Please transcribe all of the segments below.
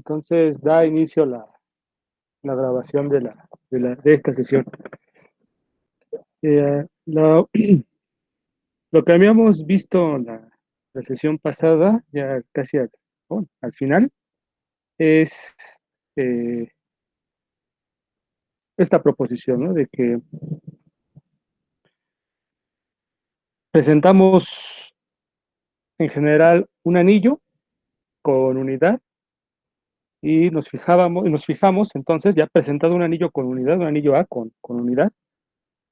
Entonces da inicio la grabación de esta sesión. Eh, lo, lo que habíamos visto en la sesión pasada, ya casi bueno, al final, es eh, esta proposición, ¿no? De que presentamos en general un anillo con unidad y nos fijamos entonces, ya presentado un anillo con unidad, un anillo A con unidad,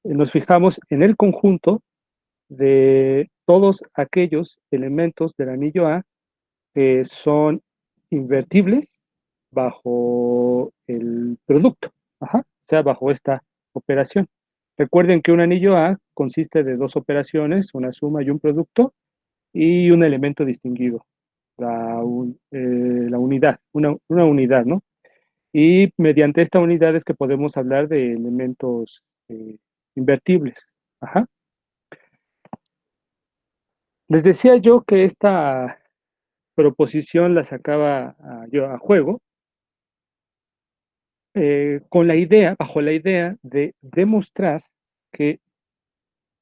nos fijamos en el conjunto de todos aquellos elementos del anillo A que son invertibles bajo el producto, ajá, o sea, bajo esta operación. Recuerden que un anillo A consiste de dos operaciones, una suma y un producto, y un elemento distinguido, la unidad, una unidad, ¿no? Y mediante esta unidad es que podemos hablar de elementos invertibles. Ajá. Les decía yo que esta proposición la sacaba yo a juego con la idea, bajo la idea de demostrar que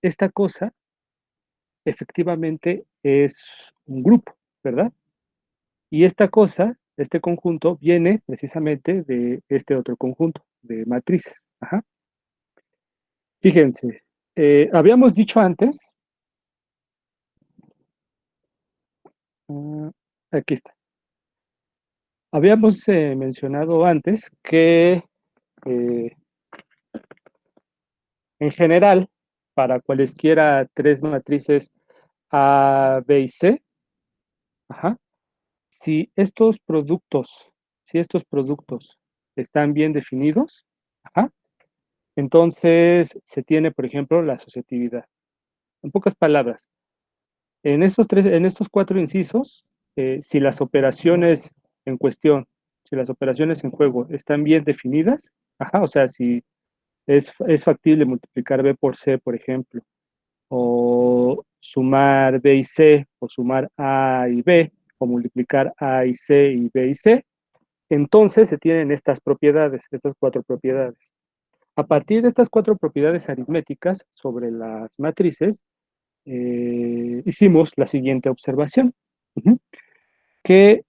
esta cosa efectivamente es un grupo, ¿verdad? Y esta cosa, este conjunto, viene precisamente de este otro conjunto de matrices. Ajá. Fíjense, habíamos dicho antes, uh, aquí está, habíamos mencionado antes que eh, en general, para cualesquiera tres matrices A, B y C, ajá, si estos productos, si estos productos están bien definidos, ajá, entonces se tiene, por ejemplo, la asociatividad. En pocas palabras, en estos cuatro incisos, si las operaciones en cuestión, si las operaciones en juego están bien definidas, ajá, o sea, si es factible multiplicar B por C, por ejemplo, o sumar B y C, o sumar A y B, o multiplicar A y C y B y C, entonces se tienen estas propiedades, estas cuatro propiedades. A partir de estas cuatro propiedades aritméticas sobre las matrices, hicimos la siguiente observación, que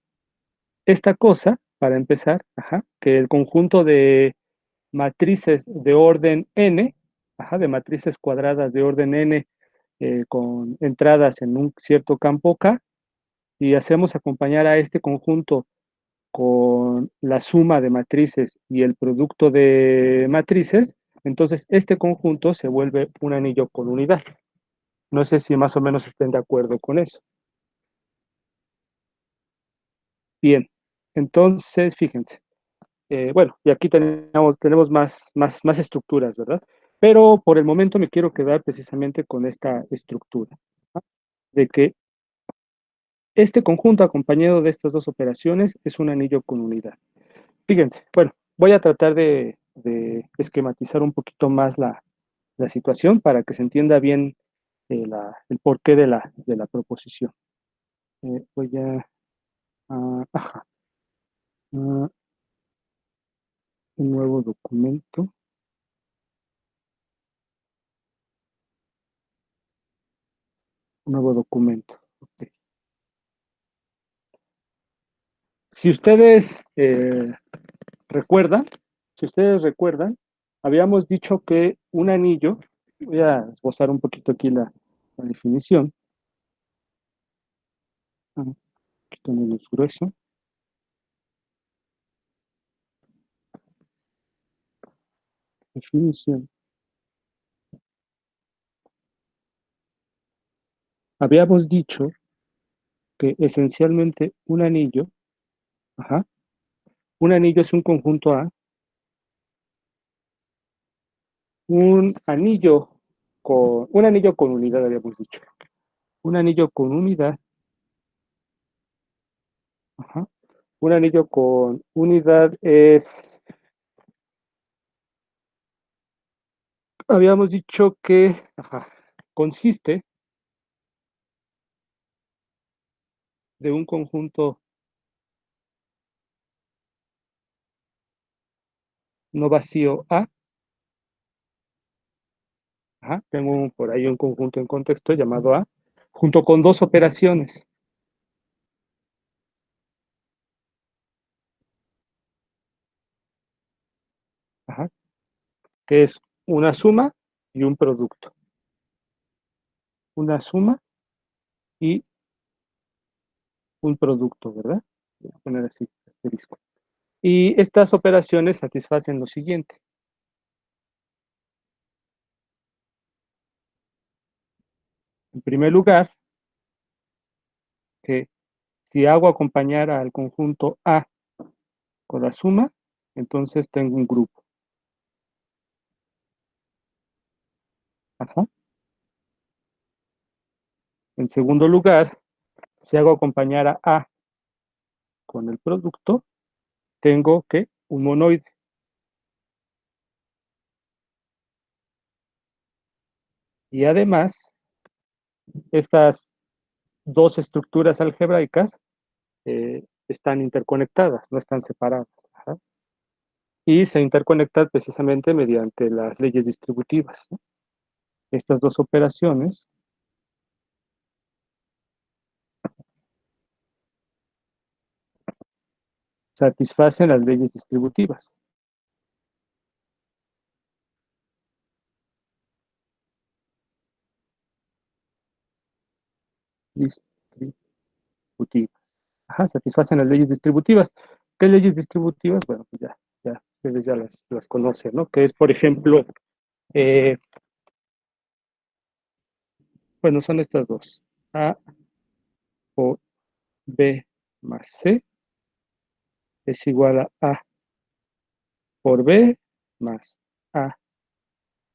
esta cosa, para empezar, ajá, que el conjunto de matrices de orden n, ajá, de matrices cuadradas de orden n con entradas en un cierto campo K, y hacemos acompañar a este conjunto con la suma de matrices y el producto de matrices, entonces este conjunto se vuelve un anillo con unidad. No sé si más o menos estén de acuerdo con eso. Bien, entonces fíjense. Bueno, y aquí tenemos más estructuras, ¿verdad? Pero por el momento me quiero quedar precisamente con esta estructura, ¿no? De que este conjunto acompañado de estas dos operaciones es un anillo con unidad. Fíjense, bueno, voy a tratar de esquematizar un poquito más la situación para que se entienda bien el porqué de la proposición. Voy ajá, un nuevo documento, un nuevo documento. Okay. Si ustedes recuerdan, si ustedes recuerdan, habíamos dicho que un anillo, voy a esbozar un poquito aquí la definición, un poquito menos grueso. Definición. Habíamos dicho que esencialmente ajá, un anillo es un conjunto A, un anillo con unidad, habíamos dicho. Un anillo con unidad, ajá, un anillo con unidad habíamos dicho que, ajá, consiste de un conjunto no vacío A, ajá, tengo por ahí un conjunto en contexto llamado A, junto con dos operaciones, ajá, que es una suma y un producto. Una suma y un producto, ¿verdad? Voy a poner así, asterisco. Y estas operaciones satisfacen lo siguiente. En primer lugar, que si hago acompañar al conjunto A con la suma, entonces tengo un grupo. Ajá. En segundo lugar, si hago acompañar a A con el producto, tengo que un monoide. Y además, estas dos estructuras algebraicas están interconectadas, no están separadas. Ajá. Y se interconectan precisamente mediante las leyes distributivas, ¿no? Estas dos operaciones satisfacen las leyes distributivas. Distributivas. Ajá, satisfacen las leyes distributivas. ¿Qué leyes distributivas? Bueno, pues ya ustedes ya las conocen, ¿no? Que es, por ejemplo, eh, bueno, son estas dos. A por B más C es igual a A por B más A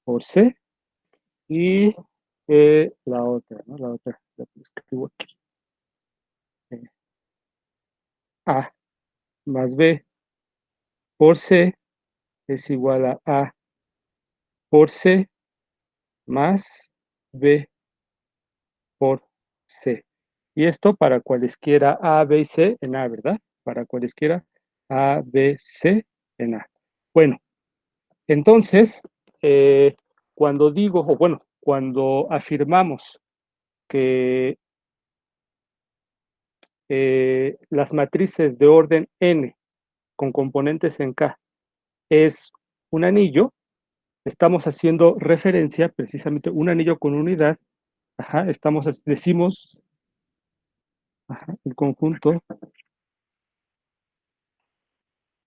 por C y la otra, ¿no? La otra, la que escribo aquí. Eh, A más B por C es igual a A por C más B por C. Y esto para cualesquiera A, B y C en A, ¿verdad? Para cualesquiera A, B, C en A. Bueno, entonces, cuando digo, o bueno, cuando afirmamos que las matrices de orden n con componentes en K es un anillo, estamos haciendo referencia precisamente un anillo con unidad, ajá, decimos, ajá,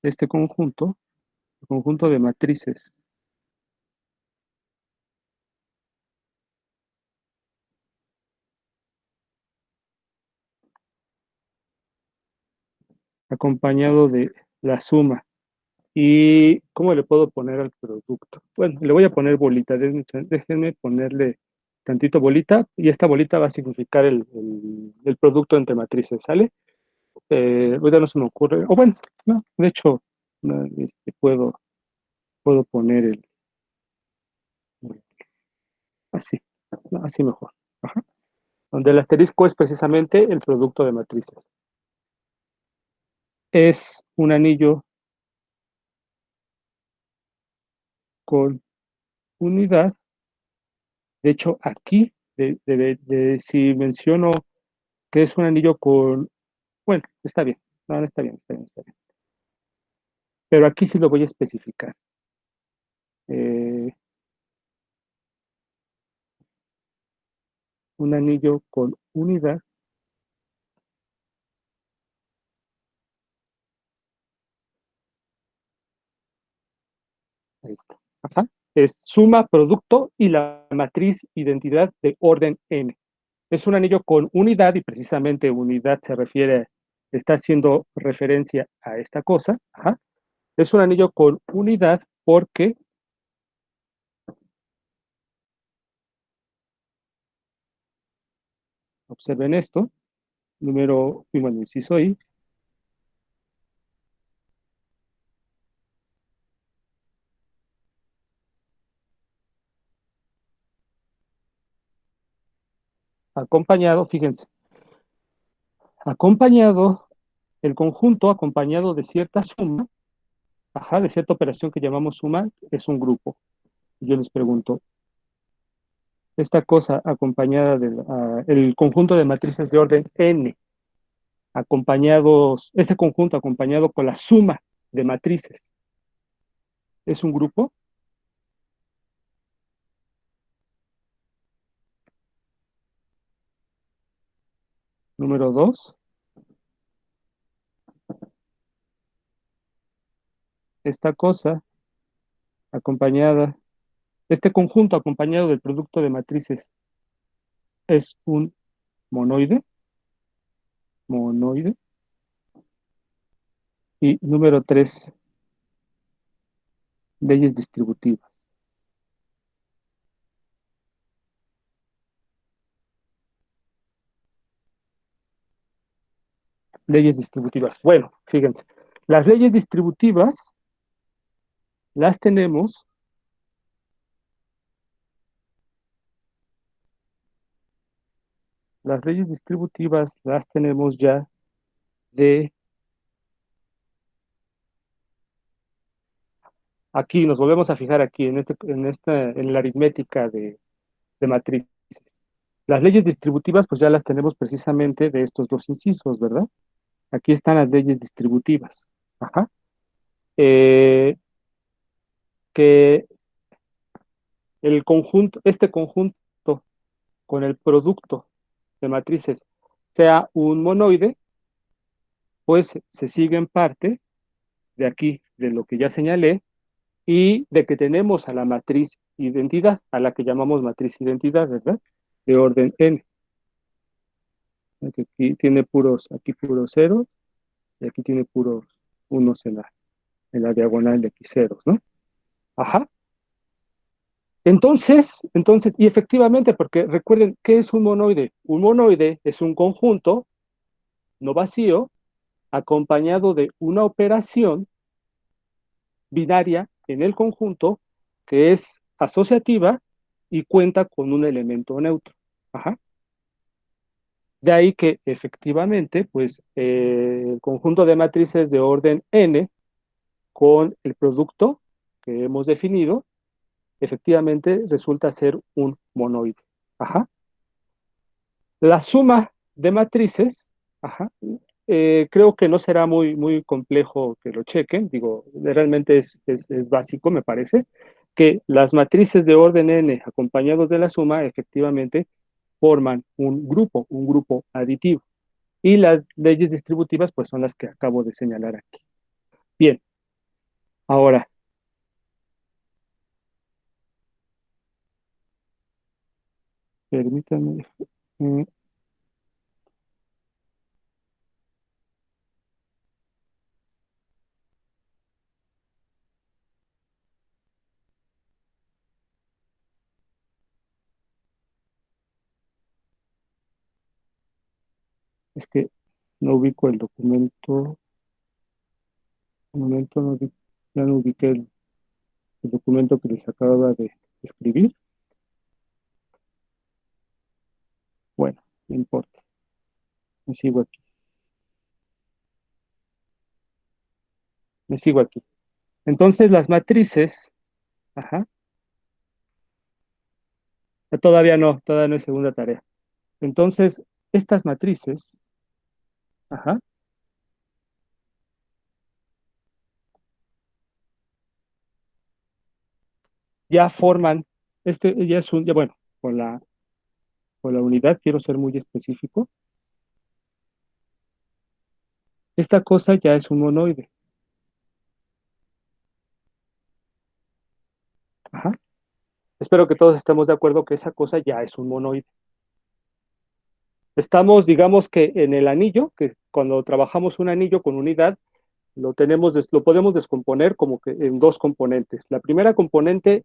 este conjunto, el conjunto de matrices acompañado de la suma. ¿Y cómo le puedo poner al producto? Bueno, le voy a poner bolita. Déjenme ponerle tantito bolita y esta bolita va a significar el producto entre matrices, ¿sale? Ahorita no se me ocurre. O bueno, no, de hecho, no, puedo poner así, no, así mejor. Ajá. Donde el asterisco es precisamente el producto de matrices. Es un anillo con unidad. De hecho, aquí, si menciono que es un anillo con, bueno, está bien, no, no está bien, está bien, está bien. Pero aquí sí lo voy a especificar. Eh, un anillo con unidad, ahí está. Ajá. Es suma, producto y la matriz identidad de orden n. Es un anillo con unidad y precisamente unidad se refiere, está haciendo referencia a esta cosa. Ajá. Es un anillo con unidad porque, observen esto, número, y bueno, inciso I, acompañado, fíjense, acompañado, el conjunto acompañado de cierta suma, ajá, de cierta operación que llamamos suma, es un grupo. Yo les pregunto, esta cosa acompañada del conjunto de matrices de orden n, acompañados, este conjunto acompañado con la suma de matrices, ¿es un grupo? Número dos, esta cosa acompañada, este conjunto acompañado del producto de matrices, ¿es un monoide? Monoide. Y número tres, leyes distributivas. Leyes distributivas. Bueno, fíjense, las leyes distributivas las tenemos, las leyes distributivas las tenemos ya de aquí, nos volvemos a fijar aquí en la aritmética de matrices. Las leyes distributivas, pues ya las tenemos precisamente de estos dos incisos, ¿verdad? Aquí están las leyes distributivas. Ajá. Eh, que el conjunto, este conjunto con el producto de matrices sea un monoide, pues se sigue en parte de aquí, de lo que ya señalé, y de que tenemos a la matriz identidad, a la que llamamos matriz identidad, ¿verdad? De orden n. Aquí tiene puros, aquí puros ceros, y aquí tiene puros unos en la diagonal de aquí ceros, ¿no? Ajá. Y efectivamente, porque recuerden, ¿qué es un monoide? Un monoide es un conjunto no vacío acompañado de una operación binaria en el conjunto que es asociativa y cuenta con un elemento neutro. Ajá. De ahí que efectivamente, pues el conjunto de matrices de orden n con el producto que hemos definido, efectivamente resulta ser un monoide. Ajá. La suma de matrices, ajá, creo que no será muy complejo que lo chequen, digo, realmente es básico, me parece, que las matrices de orden n acompañados de la suma efectivamente forman un grupo aditivo. Y las leyes distributivas, pues son las que acabo de señalar aquí. Bien, ahora, permítanme, mm, es que no ubico el documento, un momento ya no ubiqué el documento que les acababa de escribir. Bueno, no importa, me sigo aquí, me sigo aquí. Entonces, las matrices, ajá, todavía no es segunda tarea. Entonces, estas matrices, ajá, ya forman, ya es un, ya bueno, con la unidad quiero ser muy específico, esta cosa ya es un monoide, ajá. Espero que todos estemos de acuerdo que esa cosa ya es un monoide. Estamos, digamos que en el anillo, que cuando trabajamos un anillo con unidad, lo podemos descomponer como que en dos componentes. La primera componente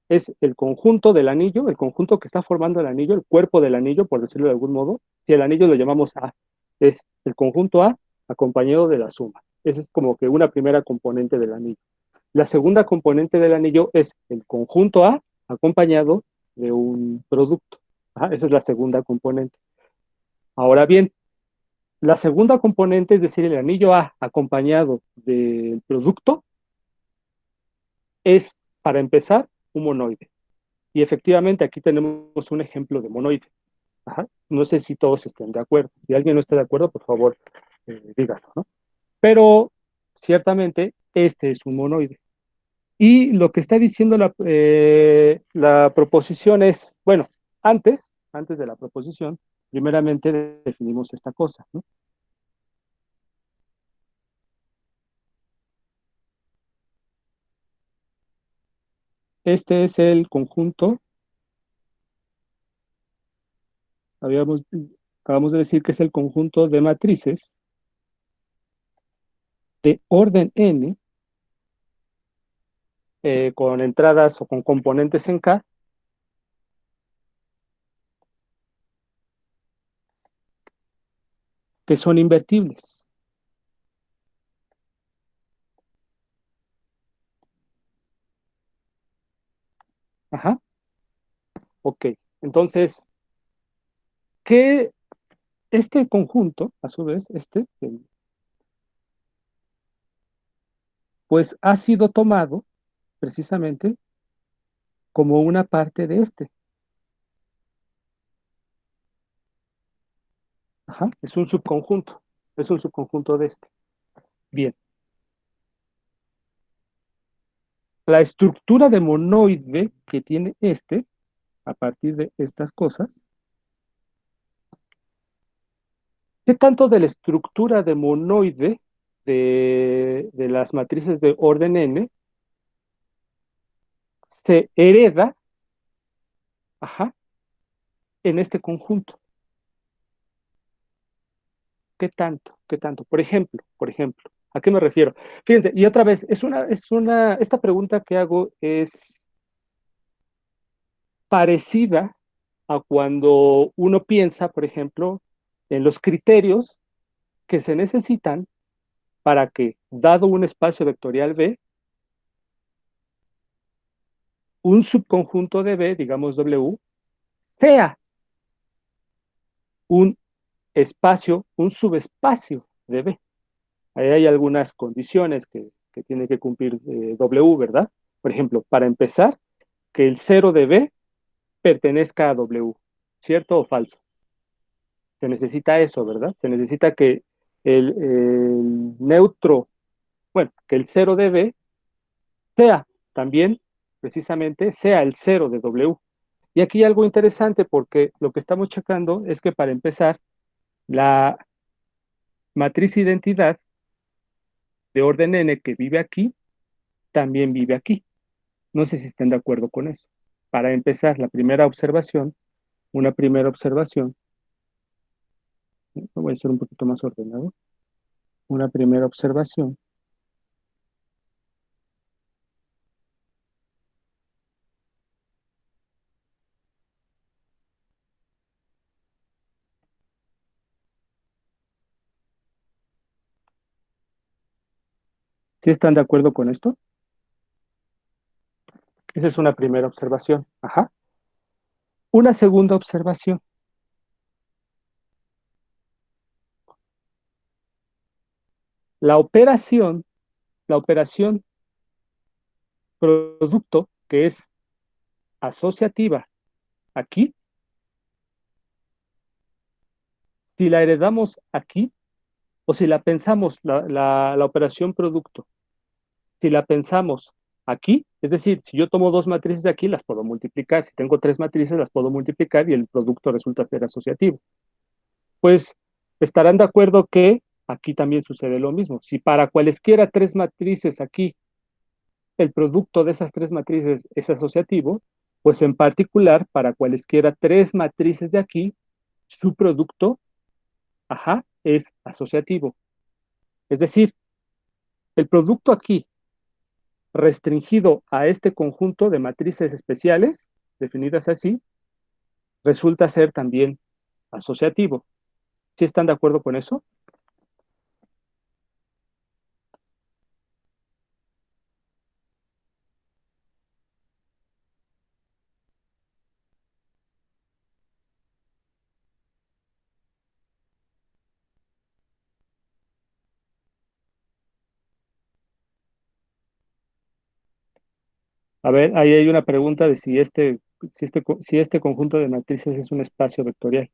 es el conjunto del anillo, el conjunto que está formando el anillo, el cuerpo del anillo, por decirlo de algún modo. Si el anillo lo llamamos A, es el conjunto A acompañado de la suma. Esa es como que una primera componente del anillo. La segunda componente del anillo es el conjunto A acompañado de un producto. Ajá, esa es la segunda componente. Ahora bien, la segunda componente, es decir, el anillo A acompañado del producto, es, para empezar, un monoide. Y efectivamente aquí tenemos un ejemplo de monoide. Ajá. No sé si todos estén de acuerdo. Si alguien no está de acuerdo, por favor, díganlo, ¿no? Pero ciertamente este es un monoide. Y lo que está diciendo la proposición es, bueno, antes de la proposición, primeramente definimos esta cosa, ¿no? Este es el conjunto, habíamos, acabamos de decir que es el conjunto de matrices de orden n con entradas o con componentes en K que son invertibles. Ajá, ok. Entonces, ¿qué este conjunto, a su vez, pues ha sido tomado precisamente como una parte de este? Ajá, es un subconjunto de este. Bien, la estructura de monoide que tiene este, a partir de estas cosas, ¿qué tanto de la estructura de monoide de las matrices de orden n se hereda, ajá, en este conjunto? ¿Qué tanto? ¿Qué tanto? Por ejemplo, ¿a qué me refiero? Fíjense, y otra vez, esta pregunta que hago es parecida a cuando uno piensa, por ejemplo, en los criterios que se necesitan para que, dado un espacio vectorial B, un subconjunto de B, digamos W, sea un espacio, un subespacio de B. Ahí hay algunas condiciones que tiene que cumplir W, ¿verdad? Por ejemplo, para empezar, que el cero de B pertenezca a W, ¿cierto o falso? Se necesita eso, ¿verdad? Se necesita que el neutro, bueno, que el cero de B sea también, precisamente, sea el cero de W. Y aquí hay algo interesante porque lo que estamos checando es que para empezar, la matriz identidad de orden n que vive aquí, también vive aquí. No sé si estén de acuerdo con eso. Para empezar, una primera observación, voy a ser un poquito más ordenado, una primera observación, ¿sí están de acuerdo con esto? Esa es una primera observación. Ajá. Una segunda observación. La operación, la operación producto, que es asociativa aquí, si la heredamos aquí, o si la pensamos, la operación producto, si la pensamos aquí, es decir, si yo tomo dos matrices de aquí, las puedo multiplicar. Si tengo tres matrices, las puedo multiplicar y el producto resulta ser asociativo. Pues estarán de acuerdo que aquí también sucede lo mismo. Si para cualesquiera tres matrices aquí el producto de esas tres matrices es asociativo, pues en particular para cualesquiera tres matrices de aquí, su producto, ajá, es asociativo. Es decir, el producto aquí restringido a este conjunto de matrices especiales, definidas así, resulta ser también asociativo. ¿Sí están de acuerdo con eso? A ver, ahí hay una pregunta de si este conjunto de matrices es un espacio vectorial.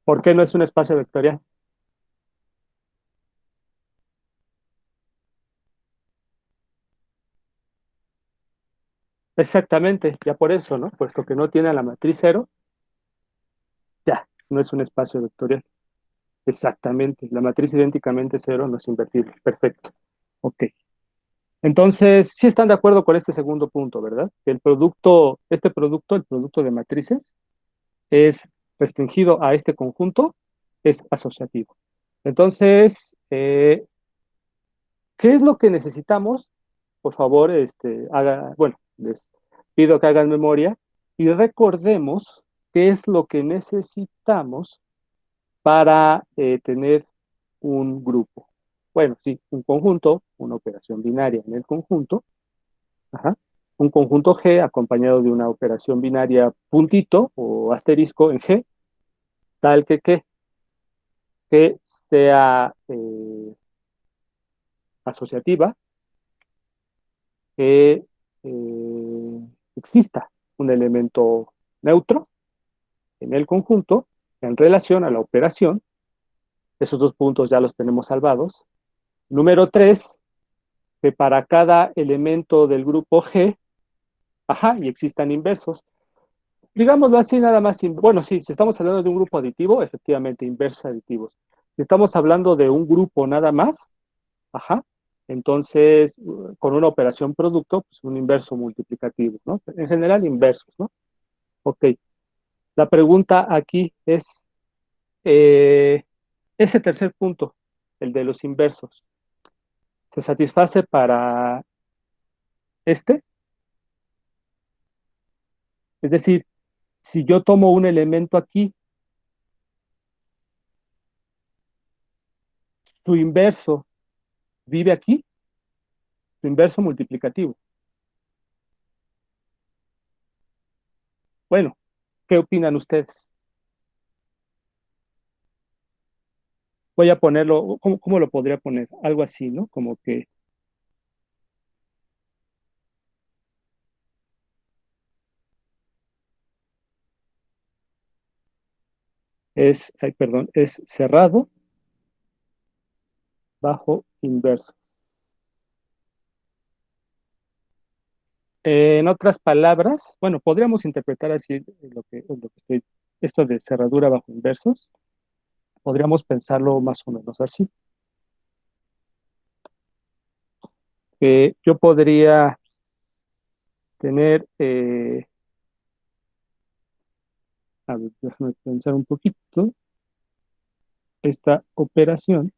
¿Por qué no es un espacio vectorial? Exactamente, ya por eso, ¿no? Puesto que no tiene a la matriz cero, ya, no es un espacio vectorial. Exactamente, la matriz idénticamente cero no es invertible. Perfecto. Ok. Entonces, sí están de acuerdo con este segundo punto, ¿verdad? Que este producto, el producto de matrices, es restringido a este conjunto, es asociativo. Entonces, ¿qué es lo que necesitamos? Por favor, bueno, les pido que hagan memoria y recordemos qué es lo que necesitamos para tener un grupo. Bueno, sí, un conjunto, una operación binaria en el conjunto, ajá, un conjunto G acompañado de una operación binaria puntito o asterisco en G, tal que sea asociativa, que exista un elemento neutro en el conjunto en relación a la operación. Esos dos puntos ya los tenemos salvados. Número 3, que para cada elemento del grupo G, ajá, y existan inversos. Digámoslo así, nada más. Bueno, sí, si estamos hablando de un grupo aditivo, efectivamente, inversos aditivos. Si estamos hablando de un grupo nada más, ajá, entonces con una operación producto, pues un inverso multiplicativo, ¿no? En general, inversos, ¿no? Ok. La pregunta aquí es, eh, ese tercer punto, el de los inversos, ¿se satisface para este? Es decir, si yo tomo un elemento aquí, su inverso vive aquí, su inverso multiplicativo. Bueno, ¿qué opinan ustedes? Voy a ponerlo, ¿cómo lo podría poner? Algo así, ¿no? Como que ay, perdón, es cerrado bajo inverso. En otras palabras, bueno, podríamos interpretar así lo que estoy, esto de cerradura bajo inversos, podríamos pensarlo más o menos así. Yo podría tener, a ver, déjame pensar un poquito, esta operación.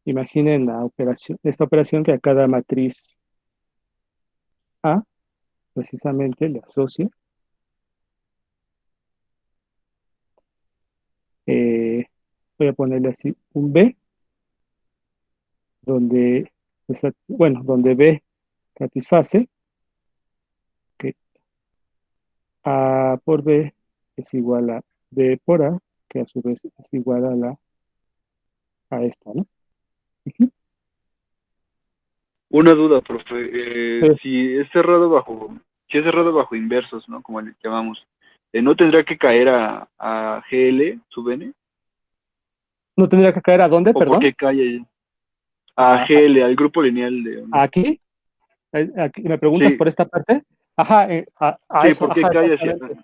Imaginen esta operación que a cada matriz A precisamente le asocia, eh, voy a ponerle así un B, donde, bueno, donde B satisface que A por B es igual a B por A, que a su vez es igual a esta, ¿no? Ujú. Una duda, profe. Eh, Si es cerrado bajo inversos, ¿no? Como le llamamos, ¿no tendrá que caer a GL, sub n? ¿No tendría que caer a dónde, ¿O por perdón? qué cae ahí? A A- GL, al grupo lineal de onda. aquí, aquí, ¿me preguntas Sí, por esta parte? Ajá, a sí, eso, ¿por qué ajá, cae hacia? exactamente.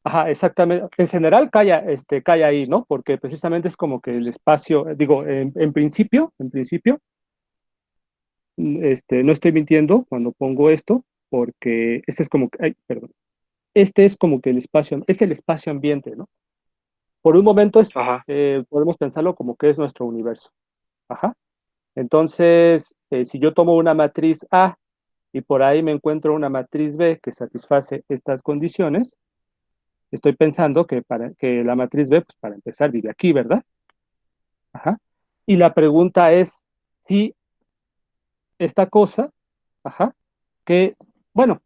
Ajá, exactamente. En general cae ahí, ¿no? Porque precisamente es como que el espacio, digo, en principio, no estoy mintiendo cuando pongo esto, porque este es como que, ay, perdón, este es como que es el espacio ambiente, ¿no? Por un momento Ajá. podemos pensarlo como que es nuestro universo. Ajá. Entonces, si yo tomo una matriz A y por ahí me encuentro una matriz B que satisface estas condiciones, estoy pensando que la matriz B, pues para empezar, vive aquí, ¿verdad? Ajá. Y la pregunta es si esta cosa, ajá, que, bueno,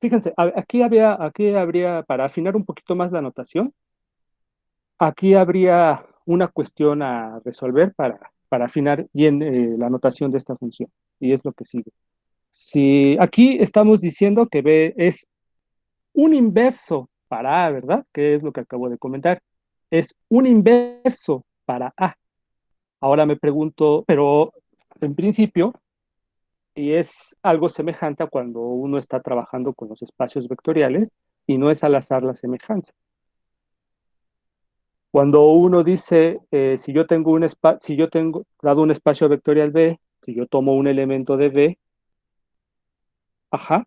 fíjense, aquí habría, para afinar un poquito más la notación, aquí habría una cuestión a resolver para afinar bien la notación de esta función. Y es lo que sigue. Si aquí estamos diciendo que B es un inverso para A, ¿verdad? Que es lo que acabo de comentar. Es un inverso para A. Ahora me pregunto, pero en principio, y es algo semejante a cuando uno está trabajando con los espacios vectoriales y no es al azar la semejanza. Cuando uno dice, si yo tengo si yo tengo dado un espacio vectorial B, si yo tomo un elemento de B, ajá,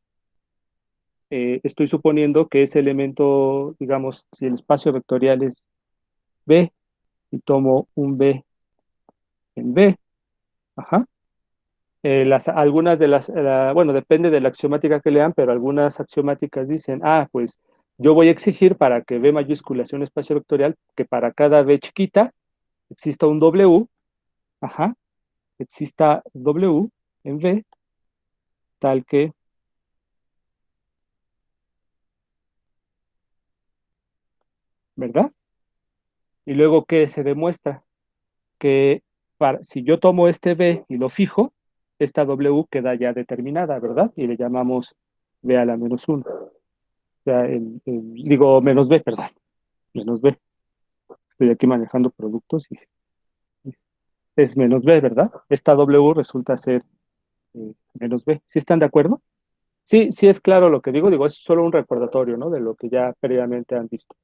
estoy suponiendo que ese elemento, digamos, si el espacio vectorial es B y tomo un B en B, ajá, algunas de bueno, depende de la axiomática que lean, pero algunas axiomáticas dicen, pues yo voy a exigir para que B mayúscula sea un espacio vectorial que para cada B chiquita exista un W, ajá, exista W en B, tal que, ¿verdad? Y luego que se demuestra que si yo tomo este B y lo fijo, esta W queda ya determinada, ¿verdad? Y le llamamos B a la menos 1. O sea, digo menos B, perdón, menos B. Estoy aquí manejando productos y es menos B, ¿verdad? Esta W resulta ser menos B. ¿Sí están de acuerdo? Sí, sí es claro lo que digo, es solo un recordatorio, ¿no? De lo que ya previamente han visto.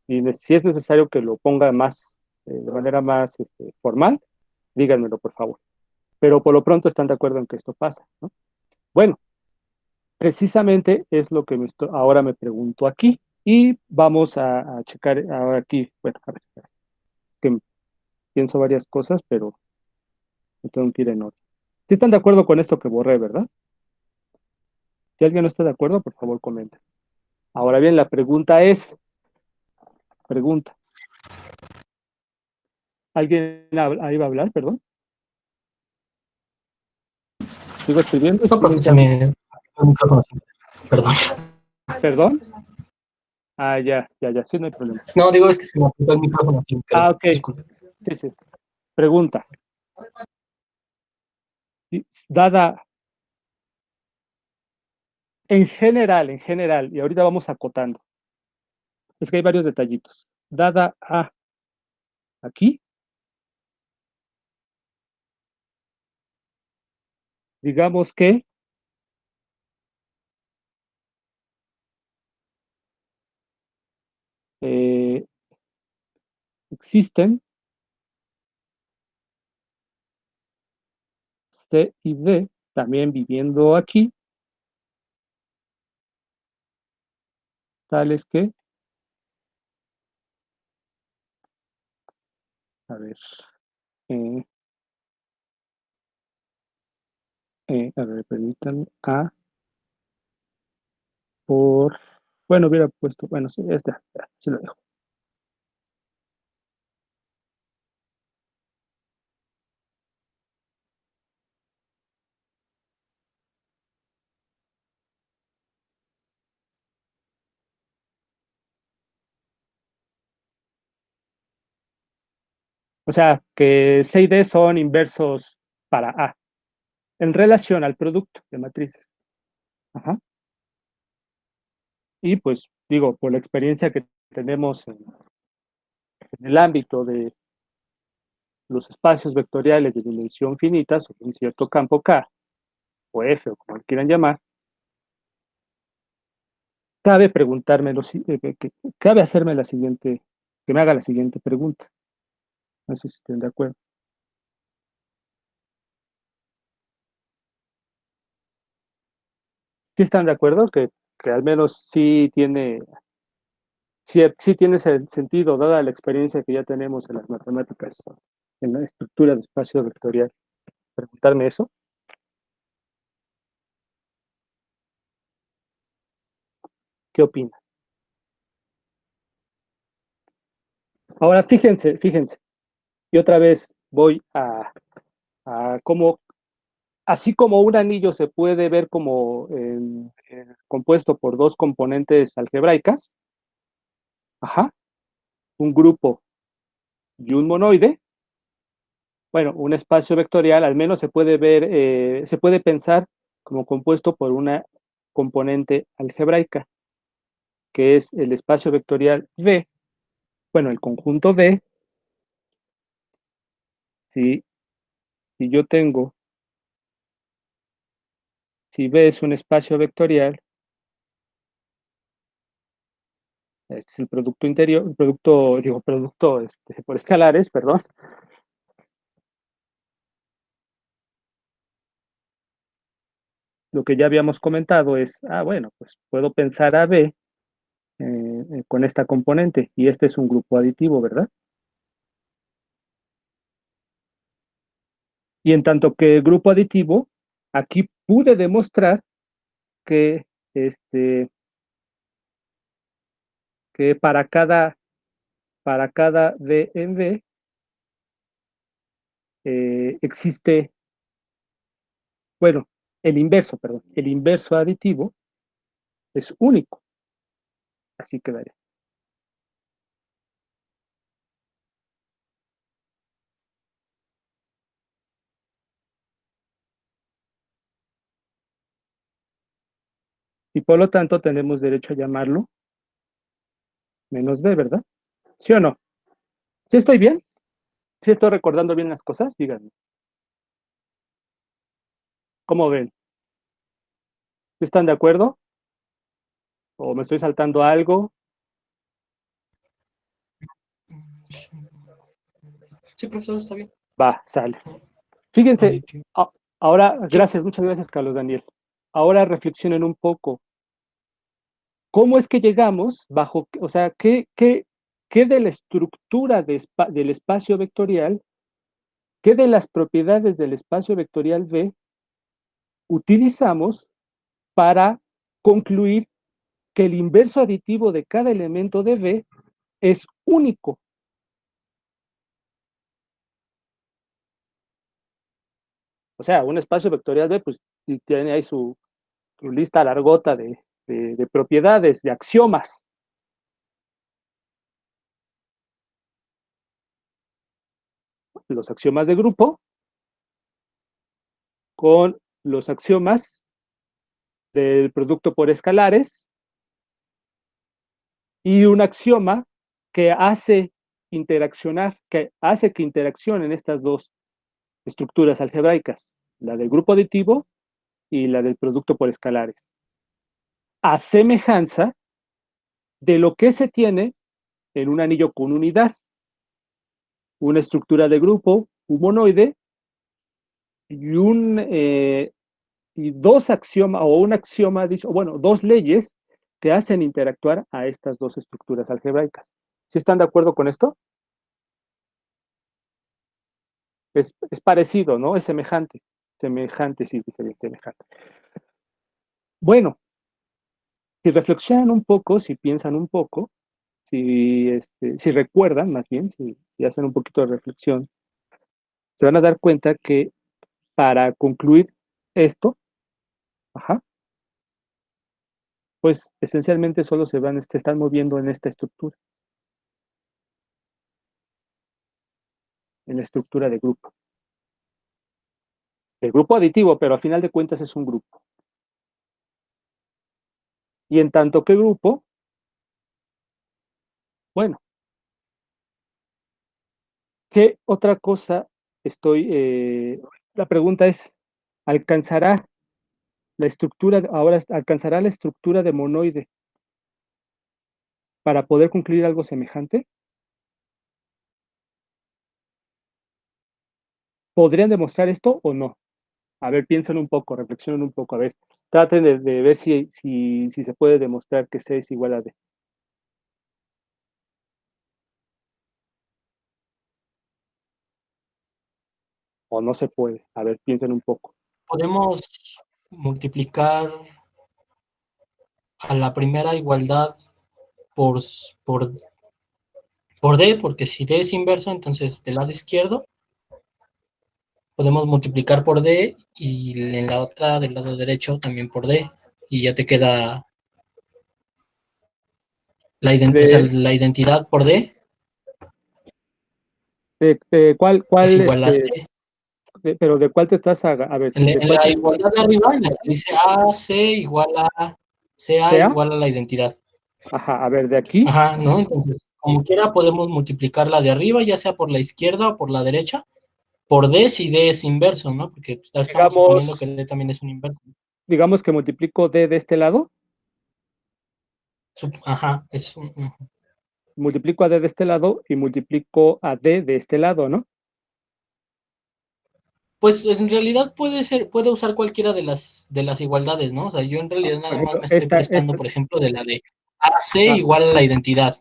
Y si es necesario que lo ponga más, de manera más formal, díganmelo, por favor. Pero por lo pronto están de acuerdo en que esto pasa, ¿no? Bueno, precisamente es lo que ahora me pregunto aquí. Y vamos a checar ahora aquí, bueno, a ver, que pienso varias cosas, pero me tengo que ir en orden. ¿Sí están de acuerdo con esto que borré, verdad? Si alguien no está de acuerdo, por favor, comenten. Ahora bien, la pregunta es, pregunta, ¿alguien ahí va a hablar, perdón? Sigo escribiendo, No, escribo profe, en se tab. me... el micrófono. Perdón. ¿Perdón? Ya, sí, no hay problema. No, digo, es que se me apretó el micrófono. Ok, Disculpe. sí. Pregunta. Dada en general, y ahorita vamos acotando. Es que hay varios detallitos. Dada A aquí, digamos que eh, existen C y D también viviendo aquí, tales que, a ver, eh, a ver, permítanme, A por, bueno, hubiera puesto, bueno, sí, sí lo dejo. O sea, que C y D son inversos para A, en relación al producto de matrices. Ajá. Y pues, digo, por la experiencia que tenemos en el ámbito de los espacios vectoriales de dimensión finita sobre un cierto campo K, o F, o como lo quieran llamar, cabe preguntarme, cabe hacerme la siguiente, que me haga la siguiente pregunta. No sé si estén de acuerdo. ¿Sí están de acuerdo? Que al menos sí tiene sentido, dada la experiencia que ya tenemos en las matemáticas, en la estructura de espacio vectorial. Preguntarme eso. ¿Qué opina? Ahora fíjense, y otra vez voy a cómo, así como un anillo se puede ver como compuesto por dos componentes algebraicas, ajá, un grupo y un monoide, bueno, un espacio vectorial al menos se puede ver, se puede pensar como compuesto por una componente algebraica, que es el espacio vectorial V, bueno, el conjunto V, si, si yo tengo, si V es un espacio vectorial, este es el producto interior, el producto, digo, producto por escalares, perdón. Lo que ya habíamos comentado es, bueno, pues puedo pensar a B con esta componente, y este es un grupo aditivo, ¿verdad? Y en tanto que grupo aditivo, aquí pude demostrar que, que para cada D en V existe, bueno, el inverso, perdón, el inverso aditivo es único, así quedaría. Y por lo tanto tenemos derecho a llamarlo menos B, ¿verdad? ¿Sí o no? ¿Sí estoy bien? ¿Sí estoy recordando bien las cosas? Díganme. ¿Cómo ven? ¿Están de acuerdo? ¿O me estoy saltando algo? Sí, profesor, está bien. Va, sale. Fíjense, Aditivo. ahora, Sí. gracias, muchas gracias, Carlos Daniel. Ahora reflexionen un poco. ¿Cómo es que llegamos bajo, o sea, qué de la estructura del espacio vectorial, qué de las propiedades del espacio vectorial V utilizamos para concluir que el inverso aditivo de cada elemento de V es único? O sea, un espacio vectorial V, pues tiene ahí su lista largota de propiedades, de axiomas. Los axiomas de grupo con los axiomas del producto por escalares y un axioma que hace interaccionar, que hace que interaccionen estas dos estructuras algebraicas, la del grupo aditivo y la del producto por escalares, a semejanza de lo que se tiene en un anillo con unidad, una estructura de grupo, un monoide y y dos axiomas o un axioma, bueno, dos leyes que hacen interactuar a estas dos estructuras algebraicas. ¿Sí están de acuerdo con esto? Es parecido, ¿no? Es semejante. Semejante, sí, dije bien, semejante. Bueno, si reflexionan un poco, si piensan un poco, si recuerdan más bien, si hacen un poquito de reflexión, se van a dar cuenta que para concluir esto, ajá, pues esencialmente solo se están moviendo en esta estructura, en la estructura de grupo. El grupo aditivo, pero a final de cuentas es un grupo. Y en tanto que grupo, bueno, ¿qué otra cosa la pregunta es, ¿alcanzará alcanzará la estructura de monoide para poder concluir algo semejante? ¿Podrían demostrar esto o no? A ver, piensen un poco, reflexionen un poco, a ver, traten de ver si se puede demostrar que C es igual a D. O no se puede. A ver, piensen un poco. Podemos multiplicar a la primera igualdad por, por D, porque si D es inverso, entonces del lado izquierdo podemos multiplicar por D y en la otra del lado derecho también por D y ya te queda o sea, De, la identidad por D ¿cuál, es igual a C. pero de cuál te estás a ver, ¿de En cuál la te igualdad de arriba, en la que dice AC igual a CA sea? igual a la identidad. Ajá, a ver, de aquí, Ajá, ¿no? Entonces, como quiera, podemos multiplicar la de arriba, ya sea por la izquierda o por la derecha, por D si D es inverso, ¿no? Porque estamos suponiendo que digamos, D también es un inverso. digamos que multiplico D de este lado, Ajá, es un. multiplico a D de este lado y multiplico a D de este lado, ¿no? Pues en realidad puede usar cualquiera de las igualdades, ¿no? O sea, yo en realidad Por nada más ejemplo, me estoy prestando, por ejemplo, de la de AC ah, igual a la identidad.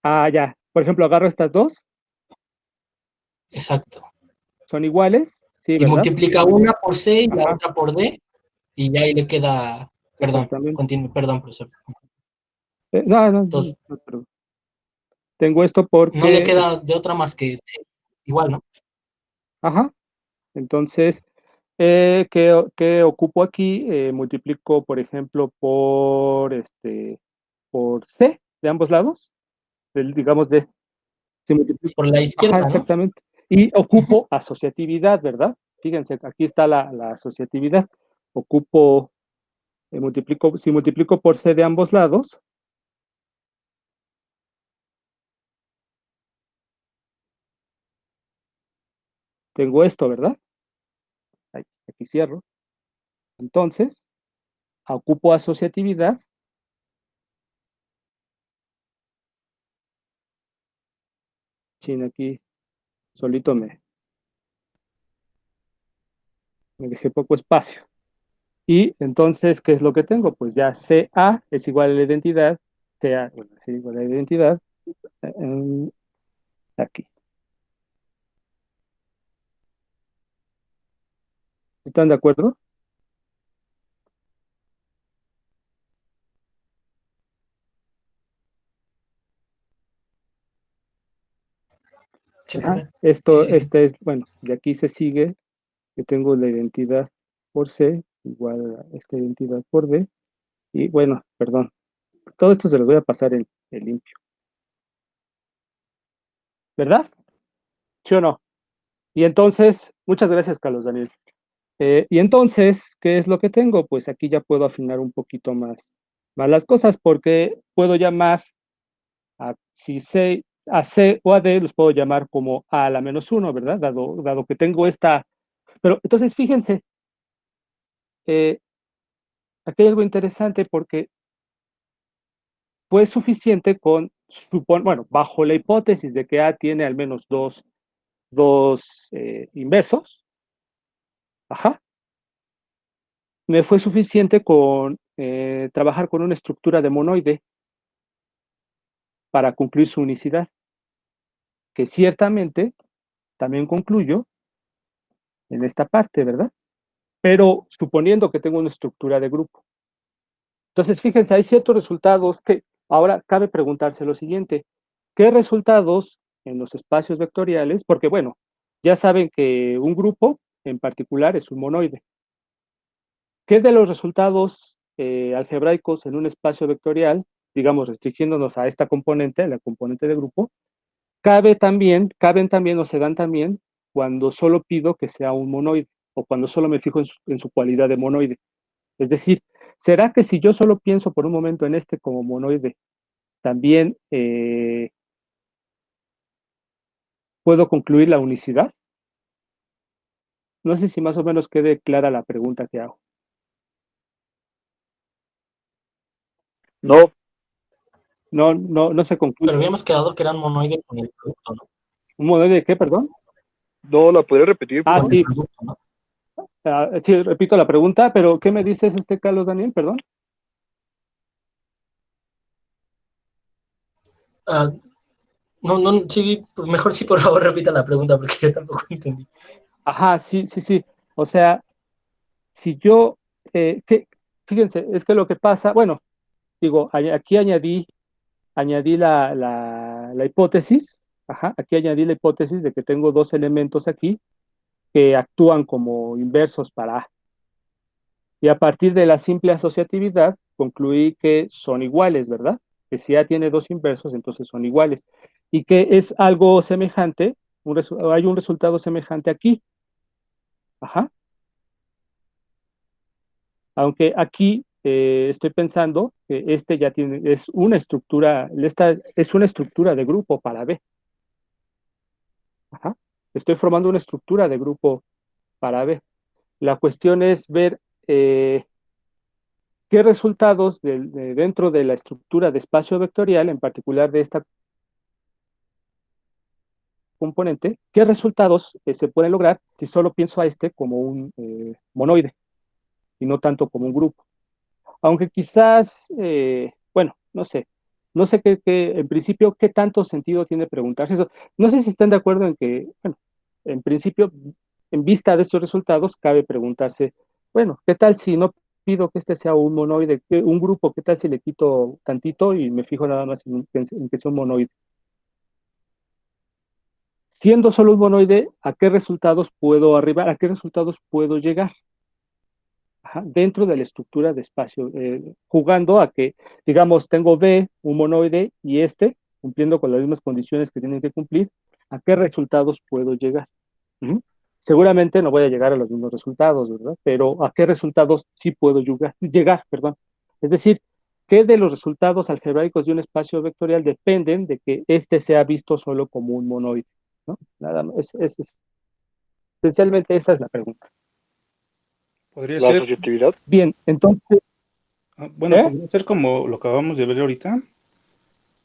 ya. Por ejemplo, agarro estas dos, Exacto. son iguales, sí, Y ¿verdad? multiplica una por C y la Ajá, otra por D, y ya ahí le queda. Perdón, exactamente. perdón, profesor. No, no, Entonces, no, pero tengo esto no le porque, queda de otra más que sí, igual, ¿no? ajá, entonces, ¿qué ocupo aquí? Multiplico, por ejemplo, por C de ambos lados, digamos, si multiplico, Por la ajá, izquierda, ¿no? exactamente. Y Ujú. ocupo asociatividad, ¿verdad? Fíjense, aquí está la asociatividad. Ocupo, si multiplico por C de ambos lados, tengo esto, ¿verdad? Aquí cierro. Entonces, ocupo asociatividad. Chin, aquí solito me dejé poco espacio. Y entonces, ¿qué es lo que tengo? Pues ya CA es igual a la identidad, CA, bueno, es igual a la identidad, eh, aquí. ¿Están de acuerdo? Sí, Ajá. profe. Sí, Esto, sí, sí. este es, bueno, de aquí se sigue que tengo la identidad por C igual a esta identidad por D. Y bueno, perdón, todo esto se lo voy a pasar en limpio, ¿verdad? ¿Sí o no? Y entonces, muchas gracias, Carlos Daniel. Y entonces, ¿qué es lo que tengo? Pues aquí ya puedo afinar un poquito más las cosas, porque puedo llamar si C, a C o a D, los puedo llamar como a la menos uno, ¿verdad? Dado que tengo esta. Pero entonces, fíjense, eh, aquí hay algo interesante porque fue suficiente bueno, bajo la hipótesis de que A tiene al menos dos inversos, ajá, me fue suficiente con trabajar con una estructura de monoide para concluir su unicidad, que ciertamente también concluyo en esta parte, ¿verdad? Pero suponiendo que tengo una estructura de grupo. Entonces, fíjense, hay ciertos resultados que ahora cabe preguntarse lo siguiente, ¿qué resultados en los espacios vectoriales? Porque bueno, ya saben que un grupo en particular es un monoide. ¿Qué de los resultados algebraicos en un espacio vectorial, digamos, restringiéndonos a esta componente, la componente de grupo, caben también o se dan también cuando solo pido que sea un monoide o cuando solo me fijo en su cualidad de monoide? Es decir, ¿será que si yo solo pienso por un momento en este como monoide, también puedo concluir la unicidad? No sé si más o menos quede clara la pregunta que hago. No, No, no, no se concluye. Pero habíamos quedado que eran monoide con el producto, ¿no? ¿Un monoide de qué, perdón? no, ¿la podría repetir, por Ah, Con favor? el sí, producto, ¿no? sí, repito la pregunta, pero ¿qué me dices, Carlos Daniel? Perdón. Ah, no, no, sí, pues mejor sí, por favor, repita la pregunta porque yo tampoco entendí. Ajá, sí, sí, sí. O sea, si yo, fíjense, es que lo que pasa, bueno, digo, aquí añadí la hipótesis, ajá, aquí añadí la hipótesis de que tengo dos elementos aquí que actúan como inversos para A. Y a partir de la simple asociatividad, concluí que son iguales, ¿verdad? Que si A tiene dos inversos, entonces son iguales. Y que es algo semejante, hay un resultado semejante aquí. Ajá. Aunque aquí estoy pensando que este ya tiene, es una estructura, esta es una estructura de grupo para B. Ajá. Estoy formando una estructura de grupo para B. La cuestión es ver qué resultados dentro de la estructura de espacio vectorial, en particular de esta componente, qué resultados se pueden lograr si solo pienso a este como un monoide y no tanto como un grupo. Aunque quizás, bueno, no sé en principio qué tanto sentido tiene preguntarse eso. No sé si están de acuerdo en que, bueno, en principio, en vista de estos resultados, cabe preguntarse, bueno, ¿qué tal si no pido que este sea un monoide, un grupo? ¿Qué tal si le quito tantito y me fijo nada más en que sea un monoide? Siendo solo un monoide, ¿a qué resultados puedo arribar? ¿A qué resultados puedo llegar? Ajá, dentro de la estructura de espacio, jugando a que, digamos, tengo B, un monoide, y este, cumpliendo con las mismas condiciones que tienen que cumplir, ¿a qué resultados puedo llegar? Ujú. Seguramente no voy a llegar a los mismos resultados, ¿verdad? Pero ¿a qué resultados sí puedo llegar, perdón? Es decir, ¿qué de los resultados algebraicos de un espacio vectorial dependen de que este sea visto solo como un monoide? ¿No? Nada más, esencialmente esa es la pregunta. Podría La ser, asociatividad. Bien, entonces, bueno, ¿eh? podría ser como lo que acabamos de ver ahorita.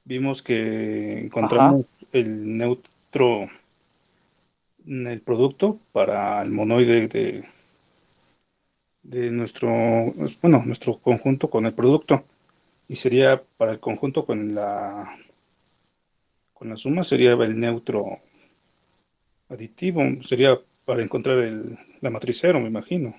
Vimos que Ajá. encontramos el neutro en el producto para el monoide de nuestro, bueno, nuestro conjunto con el producto. Y sería para el conjunto con la suma, sería el neutro aditivo, sería para encontrar la matriz cero, me imagino.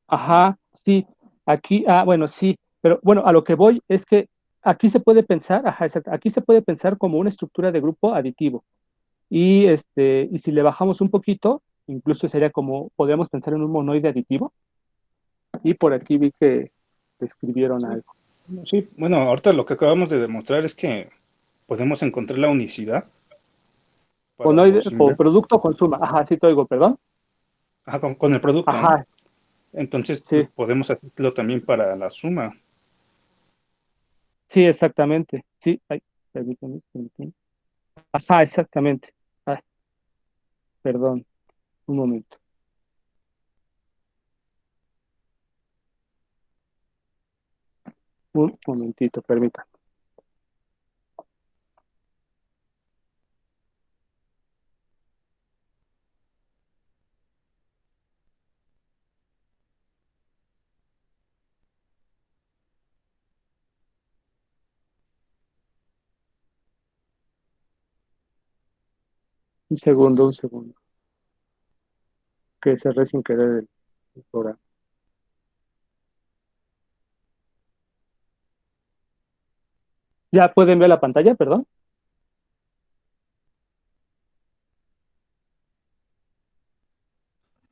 Ajá, sí, aquí, bueno, sí, pero bueno, a lo que voy es que aquí se puede pensar, ajá, exacto, aquí se puede pensar como una estructura de grupo aditivo. Y si le bajamos un poquito, incluso sería como, podríamos pensar en un monoide aditivo. Y por aquí vi que describieron Sí, algo. sí, bueno, ahorita lo que acabamos de demostrar es que podemos encontrar la unicidad para Monoide, los o inversos. producto con suma. Ajá, sí te oigo, perdón. Con el producto, ¿no? Ajá, Entonces sí, podemos hacerlo también para la suma. sí, exactamente. Sí, ay, permítame, permítame. Ajá, exactamente. Ay, perdón, un momento. Un momentito, permítame. Un segundo. Que cerré sin querer el programa. ¿Ya pueden ver la pantalla, perdón?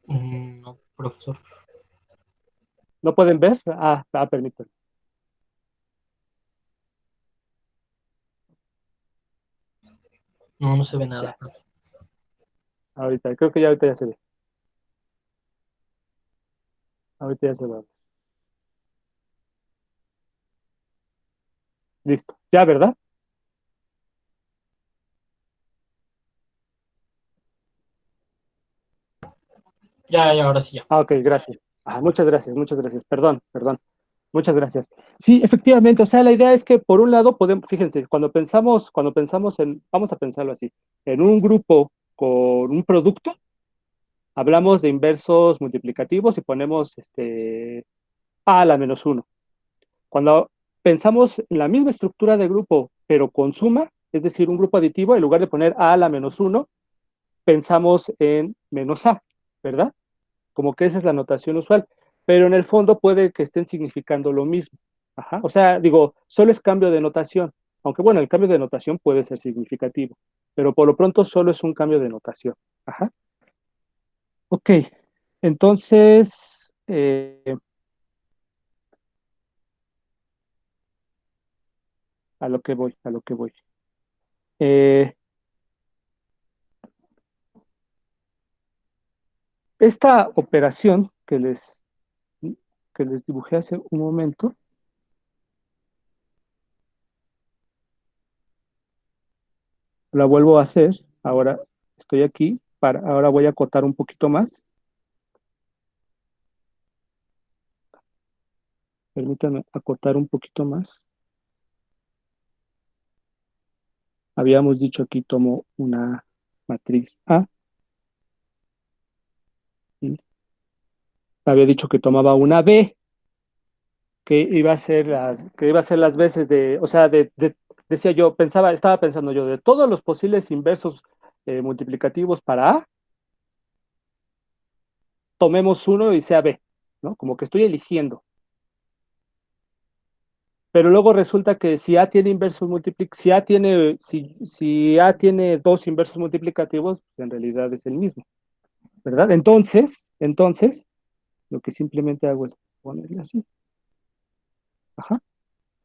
No, profesor. ¿No pueden ver? Permítanme. No, no se ve Ya. nada. Ahorita, creo que ya ahorita ya se ve. Ahorita ya se ve. Listo. ¿Ya, verdad? Ya, ya, ahora sí ya. Ok, gracias. Muchas gracias, muchas gracias. Perdón, perdón. Muchas gracias. Sí, efectivamente, o sea, la idea es que por un lado podemos, fíjense, cuando pensamos vamos a pensarlo así, en un grupo con un producto, hablamos de inversos multiplicativos y ponemos a la menos uno. Cuando pensamos en la misma estructura de grupo, pero con suma, es decir, un grupo aditivo, en lugar de poner a la menos uno, pensamos en menos a, ¿verdad? Como que esa es la notación usual, pero en el fondo puede que estén significando lo mismo. Ajá. O sea, digo, solo es cambio de notación, aunque bueno, el cambio de notación puede ser significativo. pero por lo pronto solo es un cambio de notación. Ajá. Ok, entonces, a lo que voy, a lo que voy. Eh, esta operación que les dibujé hace un momento, la vuelvo a hacer. Ahora estoy aquí, ahora voy a acotar un poquito más. Permítanme acotar un poquito más. Habíamos dicho aquí tomo una matriz A y había dicho que tomaba una B, que iba a ser las veces de, o sea, decía yo, estaba pensando yo, de todos los posibles inversos multiplicativos para A, tomemos uno y sea B, ¿no? Como que estoy eligiendo. Pero luego resulta que si A tiene inversos multiplicativos, si A tiene dos inversos multiplicativos, pues en realidad es el mismo, ¿verdad? Entonces, lo que simplemente hago es ponerle así. Ajá.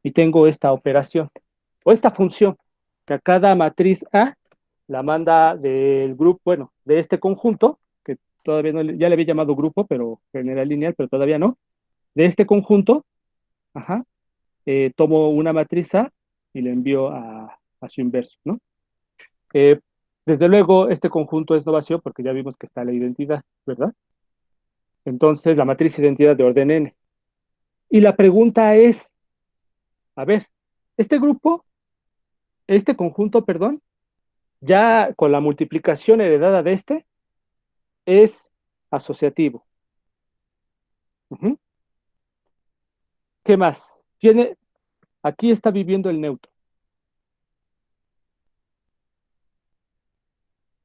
Y tengo esta operación, o esta función, que a cada matriz A la manda del grupo, bueno, de este conjunto, que todavía no, ya le había llamado grupo, pero general lineal, pero todavía no, de este conjunto, ajá, tomo una matriz A y le envío a su inverso, ¿no? Eh, Desde luego, este conjunto es no vacío porque ya vimos que está la identidad, ¿verdad? Entonces, la matriz identidad de orden n. Y la pregunta es, a ver, este grupo, este conjunto, perdón, ya con la multiplicación heredada de este, es asociativo. Ujú. ¿Qué más? Aquí está viviendo el neutro,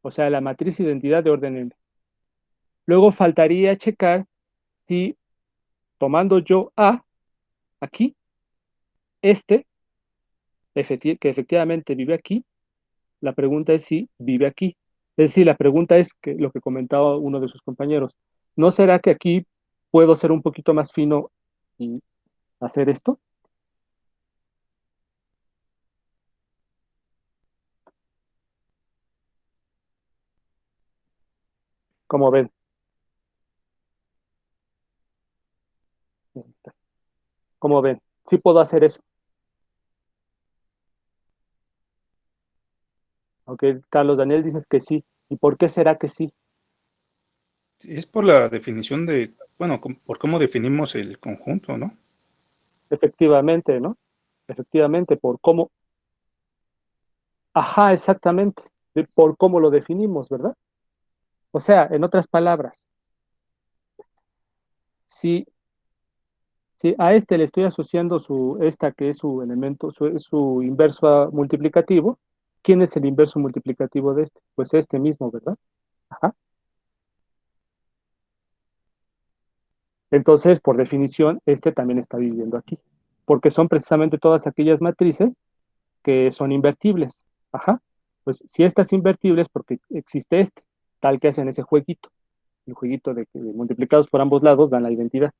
o sea, la matriz identidad de orden n. Luego faltaría checar si tomando yo A aquí, este, que efectivamente vive aquí, la pregunta es si vive aquí. Es decir, la pregunta es lo que comentaba uno de sus compañeros. ¿No será que aquí puedo ser un poquito más fino y hacer esto? Como ven. Como ven. Sí puedo hacer eso. Aunque Carlos Daniel dice que sí. ¿Y por qué será que sí? Es por la definición de, bueno, por cómo definimos el conjunto, ¿no? Efectivamente, ¿no? Efectivamente, por cómo. Ajá, exactamente. Por cómo lo definimos, ¿verdad? O sea, en otras palabras, si si a este le estoy asociando esta que es su elemento, su inverso multiplicativo, ¿quién es el inverso multiplicativo de este? Pues este mismo, ¿verdad? Ajá. Entonces, por definición, este también está viviendo aquí, porque son precisamente todas aquellas matrices que son invertibles. Ajá. Pues si esta es invertible es porque existe este, tal que hacen ese jueguito, el jueguito de que multiplicados por ambos lados dan la identidad.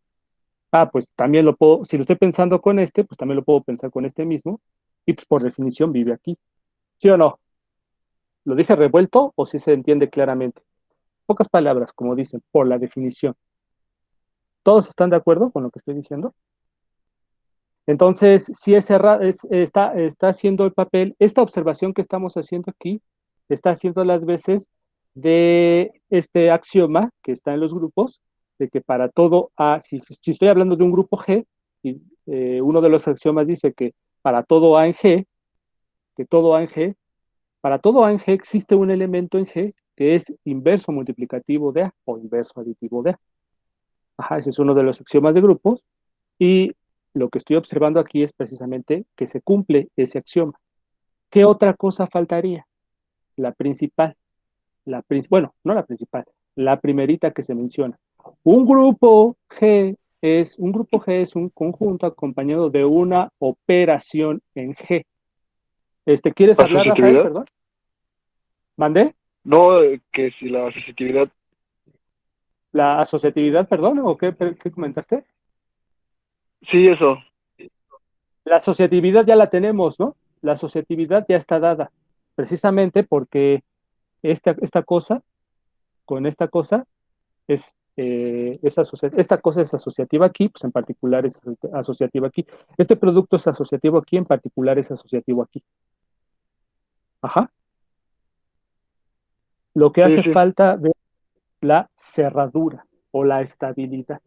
Ah, pues también lo puedo, si lo estoy pensando con este, pues también lo puedo pensar con este mismo, y pues por definición vive aquí. ¿Sí o no? ¿Lo dije revuelto o sí se entiende claramente? Pocas palabras, como dicen, por la definición. ¿Todos están de acuerdo con lo que estoy diciendo? Entonces, si está haciendo el papel, esta observación que estamos haciendo aquí, está haciendo las veces de este axioma que está en los grupos, de que para todo A, si estoy hablando de un grupo G, y uno de los axiomas dice que para todo A en G, que todo A en G, para todo A en G existe un elemento en G que es inverso multiplicativo de A o inverso aditivo de A. Ajá, ese es uno de los axiomas de grupos. Y lo que estoy observando aquí es precisamente que se cumple ese axioma. ¿Qué otra cosa faltaría? La principal. Bueno, no la principal, la primerita que se menciona. Un grupo G es un conjunto acompañado de una operación en G. ¿Quieres hablar, Rafael? ¿Asociatividad? Perdón. ¿Mandé? No, que si la asociatividad, ¿La asociatividad, perdón? ¿O qué comentaste? sí, eso. La asociatividad ya la tenemos, ¿no? La asociatividad ya está dada, precisamente porque esta cosa, con esta cosa, esta cosa es asociativa aquí, pues en particular es asociativa aquí. Este producto es asociativo aquí, en particular es asociativo aquí. Ajá. Lo que Sí, hace sí. falta es la cerradura o la estabilidad.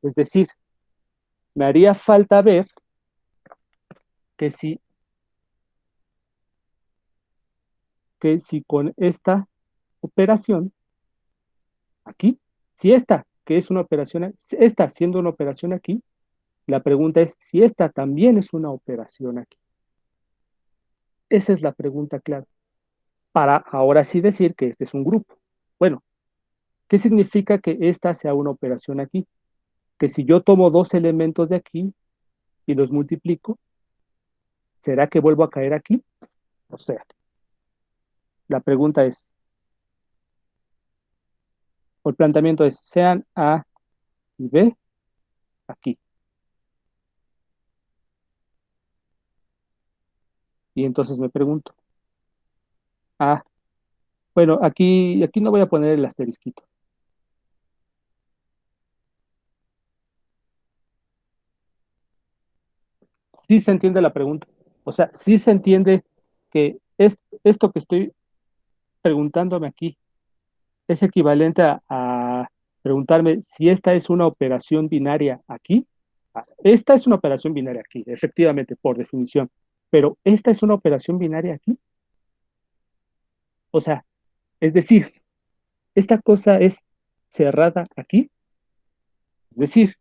Es decir, me haría falta ver que si con esta operación aquí, si esta, que es una operación, esta siendo una operación aquí, la pregunta es si esta también es una operación aquí. Esa es la pregunta clave, para ahora sí decir que este es un grupo. Bueno, ¿qué significa que esta sea una operación aquí? Que si yo tomo dos elementos de aquí y los multiplico, ¿será que vuelvo a caer aquí? O sea, la pregunta es, o el planteamiento es, sean A y B aquí. Y entonces me pregunto, bueno, aquí no voy a poner el asterisquito. Sí se entiende la pregunta. O sea, sí se entiende que esto que estoy preguntándome aquí es equivalente a preguntarme si esta es una operación binaria aquí. Esta es una operación binaria aquí, efectivamente, por definición. Pero esta es una operación binaria aquí. O sea, es decir, esta cosa es cerrada aquí. Es decir,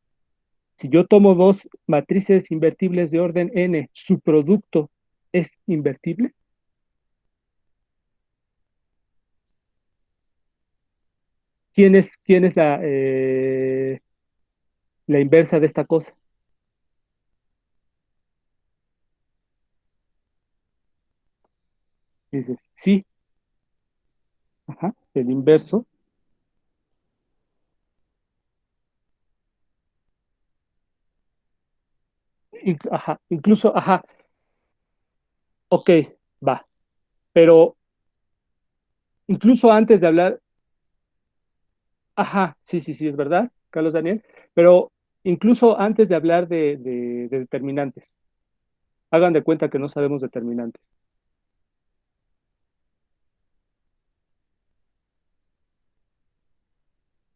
si yo tomo dos matrices invertibles de orden n, su producto es invertible. ¿Quién es la inversa de esta cosa? Dices, sí, ajá, el inverso. Ajá, incluso, ajá, ok, va. Pero incluso antes de hablar, ajá, sí, sí, sí, es verdad, Carlos Daniel, pero incluso antes de hablar de determinantes, hagan de cuenta que no sabemos determinantes.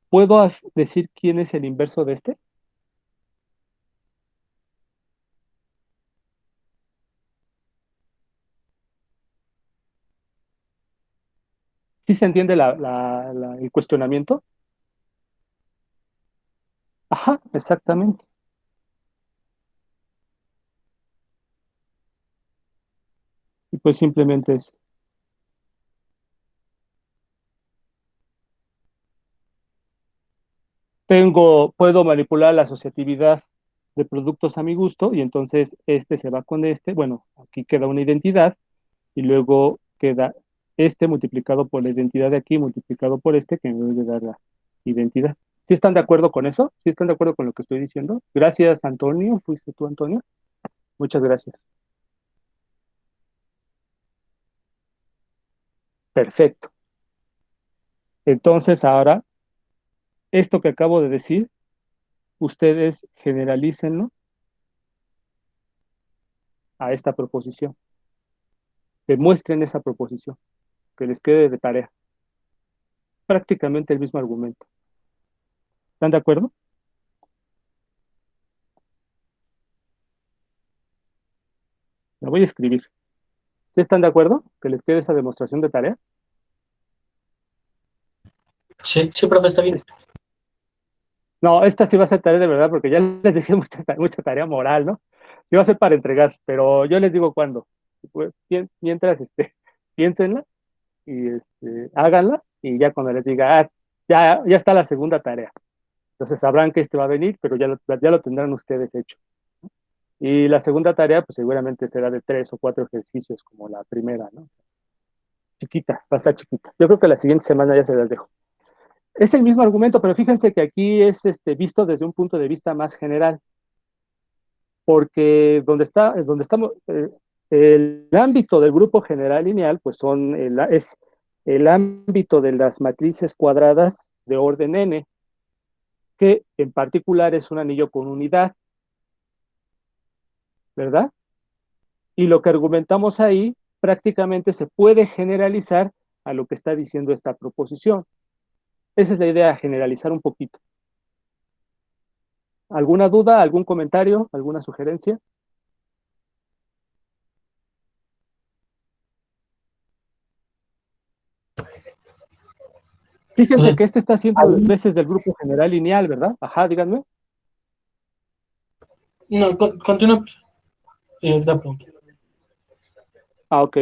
¿Puedo decir quién es el inverso de este? ¿Sí se entiende el cuestionamiento? Ajá, exactamente. Y pues simplemente es, puedo manipular la asociatividad de productos a mi gusto y entonces este se va con este, bueno, aquí queda una identidad y luego queda este multiplicado por la identidad de aquí, multiplicado por este, que me debe dar la identidad. ¿Sí están de acuerdo con eso? ¿Sí están de acuerdo con lo que estoy diciendo? Gracias, Antonio. ¿Fuiste tú, Antonio? Muchas gracias. Perfecto. Entonces, ahora, esto que acabo de decir, ustedes generalícenlo a esta proposición. Demuestren esa proposición, que les quede de tarea. Prácticamente el mismo argumento. ¿Están de acuerdo? La voy a escribir. ¿Sí están de acuerdo? Que les quede esa demostración de tarea. Sí, sí, profe, está bien. No, esta sí va a ser tarea de verdad, porque ya les dejé mucha tarea moral, ¿no? Sí va a ser para entregar, pero yo les digo cuándo. Pues, mientras, piénsenla y háganla, y ya cuando les diga, ya está la segunda tarea. Entonces sabrán que este va a venir, pero ya lo tendrán ustedes hecho. Y la segunda tarea, pues seguramente será de 3 o 4 ejercicios, como la primera, ¿no? chiquita, va a estar chiquita. Yo creo que la siguiente semana ya se las dejo. Es el mismo argumento, pero fíjense que aquí es visto desde un punto de vista más general, porque donde estamos, el ámbito del grupo general lineal, pues es el ámbito de las matrices cuadradas de orden n, que en particular es un anillo con unidad, ¿verdad? Y lo que argumentamos ahí prácticamente se puede generalizar a lo que está diciendo esta proposición. Esa es la idea, generalizar un poquito. ¿Alguna duda, algún comentario, alguna sugerencia? O Fíjense sea, que este está haciendo las veces del grupo general lineal, ¿verdad? Ajá, díganme. no, continúa. Pues, la pregunta. Ah, ok.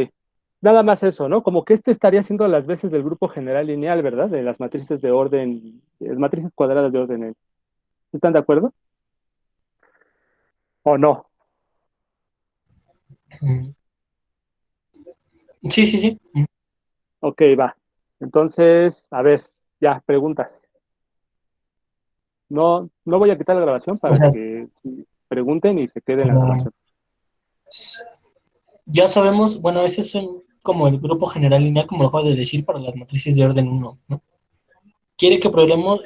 Nada más eso, ¿no? Como que este estaría haciendo las veces del grupo general lineal, ¿verdad? De las matrices de orden, matrices cuadradas de orden N. ¿Están de acuerdo? ¿O no? Mm. Sí, sí, sí. Ok, va. Entonces, a ver, ya, preguntas. No, no voy a quitar la grabación O para sea, que sí, pregunten y se quede en la como grabación. ya sabemos, bueno, ese es como el grupo general lineal, como lo acabo de decir, para las matrices de orden uno, ¿no? Quiere que probemos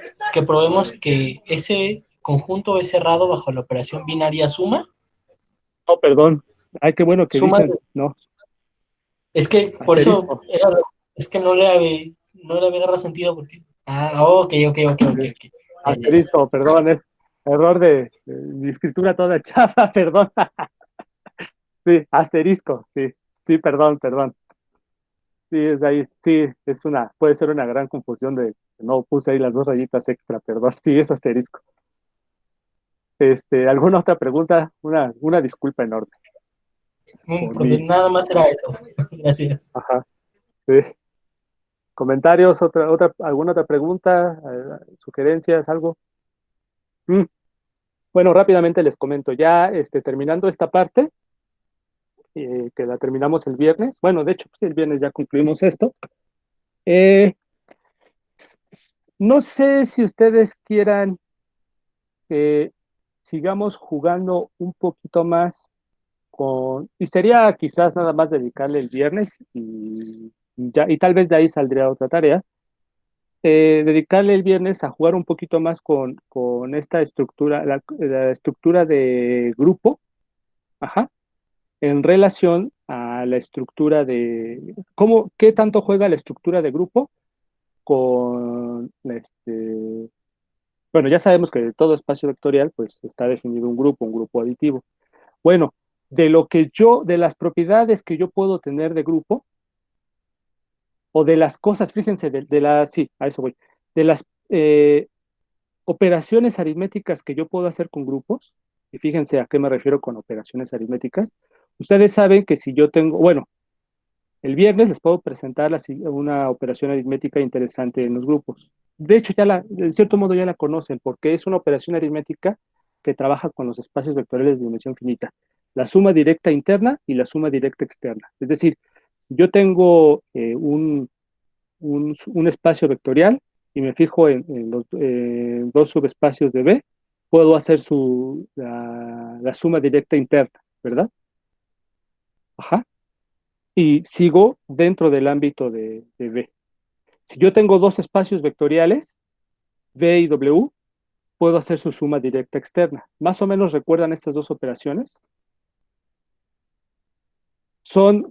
que ese conjunto es cerrado bajo la operación binaria suma. Oh, perdón. Ay, qué bueno que Suma, dicen, no, es que por eso asterisco. es que no le había agarrado sentido porque. Ah, ok, ok, ok, ok, Sí, ok. Ya, ya, ya. asterisco, perdón, error de mi escritura toda chafa, perdón. Sí, asterisco, sí, sí, perdón, perdón. Sí, es ahí, sí, puede ser una gran confusión de que no puse ahí las dos rayitas extra, perdón. Sí, es asterisco. ¿Alguna otra pregunta? Una disculpa enorme por Profe, mí. nada más era eso. Gracias. Ajá, sí. ¿Comentarios? ¿Alguna otra pregunta? ¿Sugerencias? ¿Algo? Mm, Bueno, rápidamente les comento. Ya terminando esta parte, que la terminamos el viernes. Bueno, de hecho, pues, el viernes ya concluimos esto. Eh, no sé si ustedes quieran que sigamos jugando un poquito más y sería quizás nada más dedicarle el viernes y tal vez de ahí saldría otra tarea. Dedicarle el viernes a jugar un poquito más con esta estructura, la estructura de grupo, ajá, en relación a la estructura qué tanto juega la estructura de grupo con, bueno, ya sabemos que de todo espacio vectorial, pues está definido un grupo aditivo. Bueno, de las propiedades que yo puedo tener de grupo, o de las cosas, fíjense, sí, a eso voy, de las operaciones aritméticas que yo puedo hacer con grupos, y fíjense a qué me refiero con operaciones aritméticas. Ustedes saben que si yo tengo, bueno, el viernes les puedo presentar una operación aritmética interesante en los grupos. De hecho, en cierto modo ya la conocen, porque es una operación aritmética que trabaja con los espacios vectoriales de dimensión finita, la suma directa interna y la suma directa externa. Es decir, yo tengo un espacio vectorial y me fijo en los dos subespacios de B, puedo hacer la suma directa interna, ¿verdad? Ajá. Y sigo dentro del ámbito de B. Si yo tengo dos espacios vectoriales, B y W, puedo hacer su suma directa externa. ¿Más o menos recuerdan estas dos operaciones? Son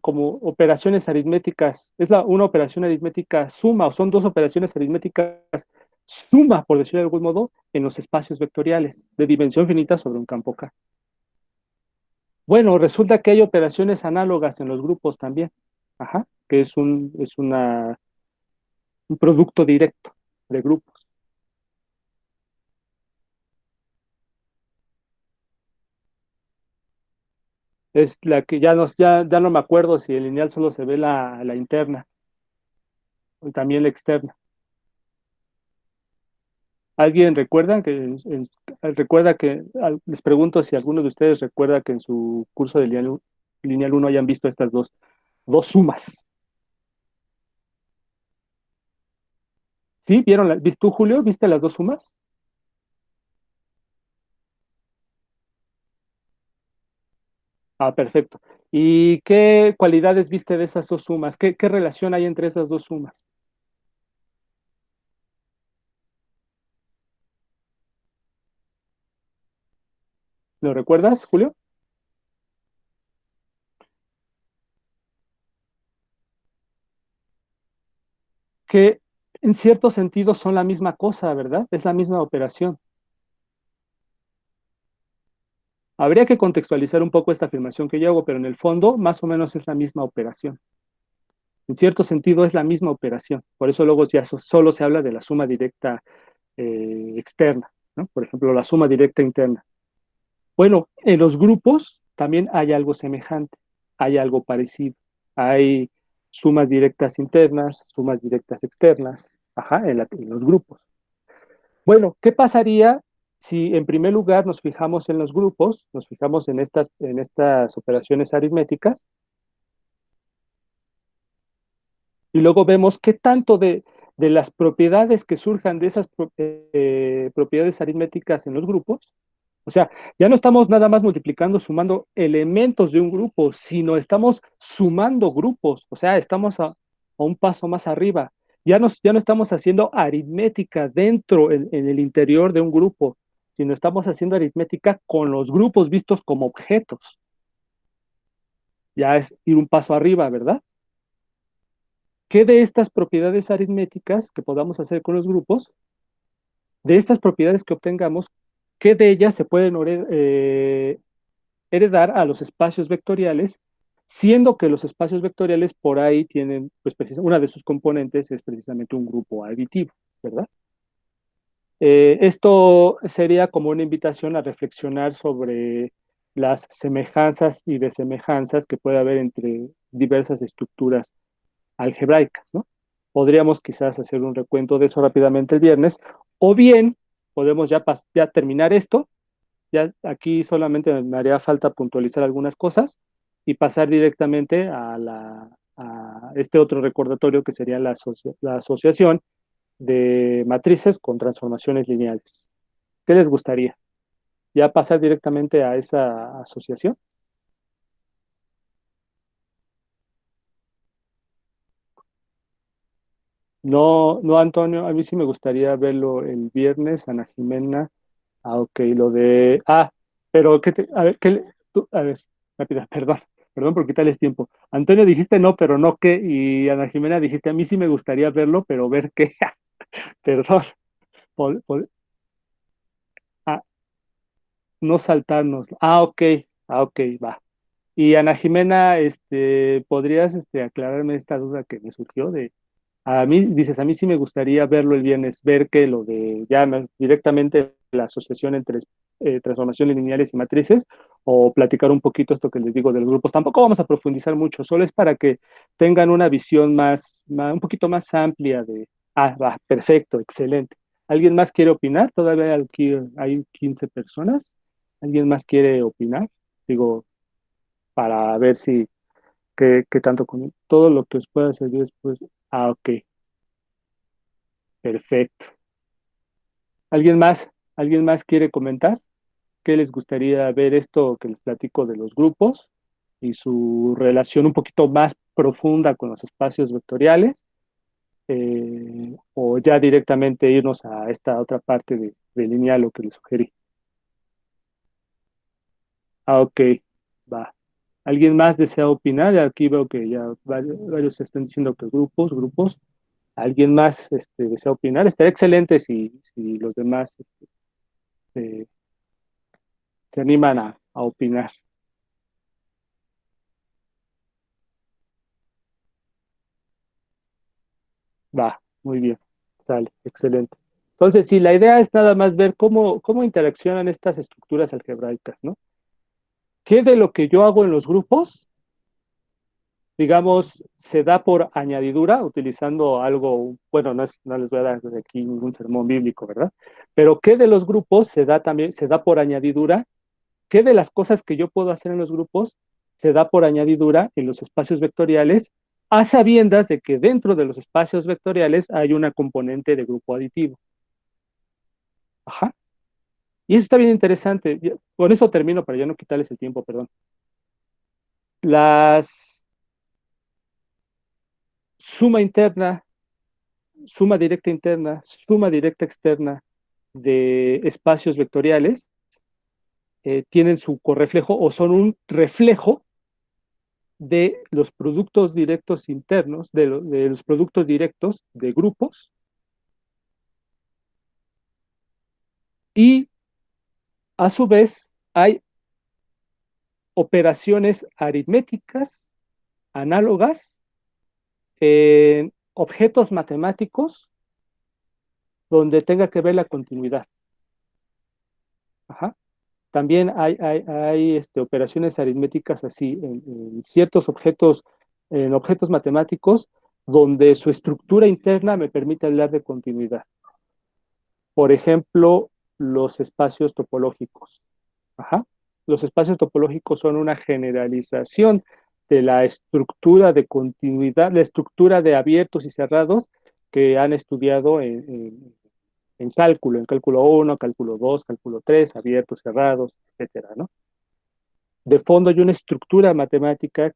como operaciones aritméticas, una operación aritmética suma, o son dos operaciones aritméticas suma, por decirlo de algún modo, en los espacios vectoriales de dimensión finita sobre un campo K. Bueno, resulta que hay operaciones análogas en los grupos también, ajá, que un producto directo de grupos. Es la que ya no me acuerdo si el lineal solo se ve la interna, o también la externa. ¿Alguien recuerda les pregunto si alguno de ustedes recuerda que en su curso de lineal 1 hayan visto estas dos sumas? ¿Sí? ¿Vieron? ¿Viste tú, Julio? ¿Viste las dos sumas? Ah, perfecto. ¿Y qué cualidades viste de esas dos sumas? ¿Qué relación hay entre esas dos sumas? ¿Lo recuerdas, Julio? Que en cierto sentido son la misma cosa, ¿verdad? Es la misma operación. Habría que contextualizar un poco esta afirmación que yo hago, pero en el fondo más o menos es la misma operación. En cierto sentido es la misma operación. Por eso luego ya solo se habla de la suma directa externa, ¿no? Por ejemplo, la suma directa interna. Bueno, en los grupos también hay algo semejante, hay algo parecido. Hay sumas directas internas, sumas directas externas, ajá, en los grupos. Bueno, ¿qué pasaría si en primer lugar nos fijamos en los grupos, nos fijamos en estas operaciones aritméticas y luego vemos qué tanto de las propiedades que surjan de esas propiedades aritméticas en los grupos? O sea, ya no estamos nada más multiplicando, sumando elementos de un grupo, sino estamos sumando grupos, o sea, estamos a un paso más arriba. Ya no estamos haciendo aritmética dentro, en el interior de un grupo, sino estamos haciendo aritmética con los grupos vistos como objetos. Ya es ir un paso arriba, ¿verdad? ¿Qué de estas propiedades aritméticas que podamos hacer con los grupos, de estas propiedades que obtengamos, qué de ellas se pueden heredar a los espacios vectoriales, siendo que los espacios vectoriales por ahí tienen, pues una de sus componentes es precisamente un grupo aditivo, ¿verdad? Esto sería como una invitación a reflexionar sobre las semejanzas y desemejanzas que puede haber entre diversas estructuras algebraicas, ¿no? Podríamos quizás hacer un recuento de eso rápidamente el viernes, o bien podemos ya terminar esto. Ya aquí solamente me haría falta puntualizar algunas cosas y pasar directamente a este otro recordatorio que sería la asociación de matrices con transformaciones lineales. ¿Qué les gustaría? ¿Ya pasar directamente a esa asociación? No, no, Antonio, a mí sí me gustaría verlo el viernes, Ana Jimena. Ah, ok, lo de... Ah, pero a ver, a ver, rápida, perdón por quitarles tiempo. Antonio dijiste no, pero no qué, y Ana Jimena dijiste a mí sí me gustaría verlo, pero ver qué. Perdón, por- ah, no saltarnos. Ah, ok, va. Y Ana Jimena, ¿podrías aclararme esta duda que me surgió de... A mí, dices, a mí sí me gustaría verlo el viernes, ver que lo de directamente la asociación entre transformaciones lineales y matrices, o platicar un poquito esto que les digo de los grupos. Tampoco vamos a profundizar mucho, solo es para que tengan una visión un poquito más amplia de, va, perfecto, excelente. ¿Alguien más quiere opinar? Todavía aquí hay 15 personas. ¿Alguien más quiere opinar? Digo, para ver si, qué tanto con todo lo que os pueda servir después. Ah, ok. Perfecto. ¿Alguien más? ¿Alguien más quiere comentar? ¿Qué les gustaría ver esto que les platico de los grupos y su relación un poquito más profunda con los espacios vectoriales? O ya directamente irnos a esta otra parte de lineal, lo que les sugerí. Ah, ok, va. ¿Alguien más desea opinar? Aquí veo que ya varios están diciendo que grupos. ¿Alguien más desea opinar? Estaría excelente si los demás eh, se animan a opinar. Va, muy bien. Sale, excelente. Entonces, sí, la idea es nada más ver cómo interaccionan estas estructuras algebraicas, ¿no? ¿Qué de lo que yo hago en los grupos, digamos, se da por añadidura, utilizando algo, bueno, no les voy a dar desde aquí ningún sermón bíblico, ¿verdad? Pero ¿qué de los grupos se da por añadidura? ¿Qué de las cosas que yo puedo hacer en los grupos se da por añadidura en los espacios vectoriales, a sabiendas de que dentro de los espacios vectoriales hay una componente de grupo aditivo. Ajá. Y eso está bien interesante. Con eso termino para ya no quitarles el tiempo, perdón. Las suma interna, suma directa interna, suma directa externa de espacios vectoriales tienen su correflejo o son un reflejo de los productos directos internos, de los productos directos de grupos, y a su vez hay operaciones aritméticas análogas en objetos matemáticos donde tenga que ver la continuidad. Ajá. También hay operaciones aritméticas así en ciertos objetos, en objetos matemáticos, donde su estructura interna me permite hablar de continuidad. Por ejemplo, los espacios topológicos. Ajá. Los espacios topológicos son una generalización de la estructura de continuidad, la estructura de abiertos y cerrados que han estudiado en cálculo 1, cálculo 2, cálculo 3, abiertos, cerrados, etcétera, ¿no? De fondo hay una estructura matemática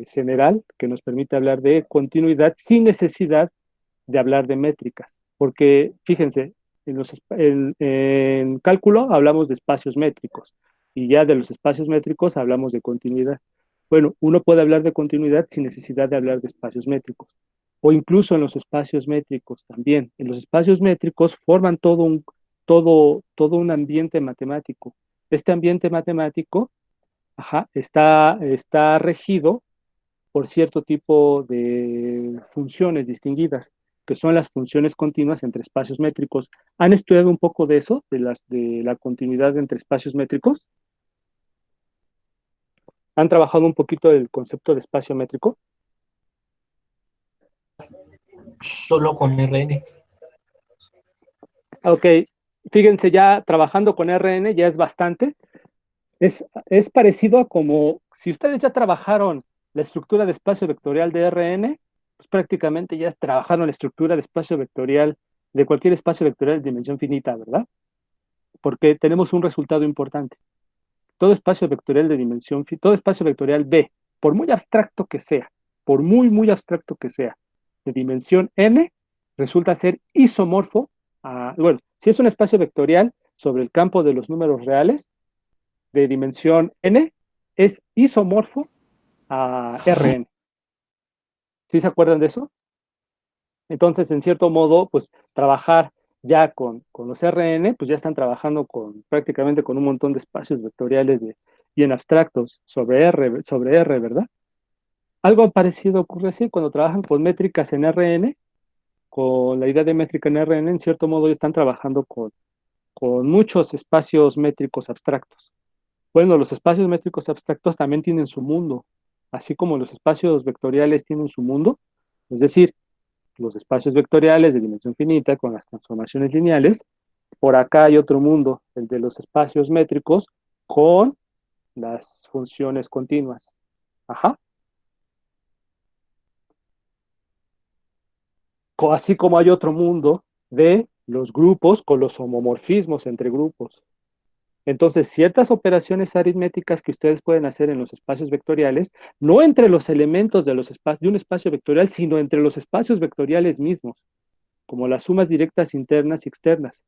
general que nos permite hablar de continuidad sin necesidad de hablar de métricas, porque fíjense, en cálculo hablamos de espacios métricos y ya de los espacios métricos hablamos de continuidad. Bueno, uno puede hablar de continuidad sin necesidad de hablar de espacios métricos, o incluso en los espacios métricos también. En los espacios métricos forman todo un ambiente matemático. Este ambiente matemático, ajá, está regido por cierto tipo de funciones distinguidas, que son las funciones continuas entre espacios métricos. ¿Han estudiado un poco de eso, de la continuidad entre espacios métricos? ¿Han trabajado un poquito el concepto de espacio métrico? Solo con RN. Ok, fíjense, ya trabajando con RN ya es bastante. Es parecido a como si ustedes ya trabajaron la estructura de espacio vectorial de RN, pues prácticamente ya trabajaron la estructura de espacio vectorial de cualquier espacio vectorial de dimensión finita, ¿verdad? Porque tenemos un resultado importante. Todo espacio vectorial de dimensión, todo espacio vectorial B, por muy abstracto que sea, por muy abstracto que sea, de dimensión n, resulta ser isomorfo bueno, si es un espacio vectorial sobre el campo de los números reales, de dimensión n, es isomorfo a Rn. ¿Sí se acuerdan de eso? Entonces, en cierto modo, pues trabajar ya con los Rn, pues ya están trabajando prácticamente con un montón de espacios vectoriales bien abstractos sobre R, ¿verdad? Algo parecido ocurre así cuando trabajan con métricas en Rn, con la idea de métrica en Rn, en cierto modo ya están trabajando con muchos espacios métricos abstractos. Bueno, los espacios métricos abstractos también tienen su mundo, así como los espacios vectoriales tienen su mundo, es decir, los espacios vectoriales de dimensión finita con las transformaciones lineales. Por acá hay otro mundo, el de los espacios métricos con las funciones continuas. Ajá. Así como hay otro mundo de los grupos con los homomorfismos entre grupos. Entonces, ciertas operaciones aritméticas que ustedes pueden hacer en los espacios vectoriales, no entre los elementos de un espacio vectorial, sino entre los espacios vectoriales mismos, como las sumas directas internas y externas,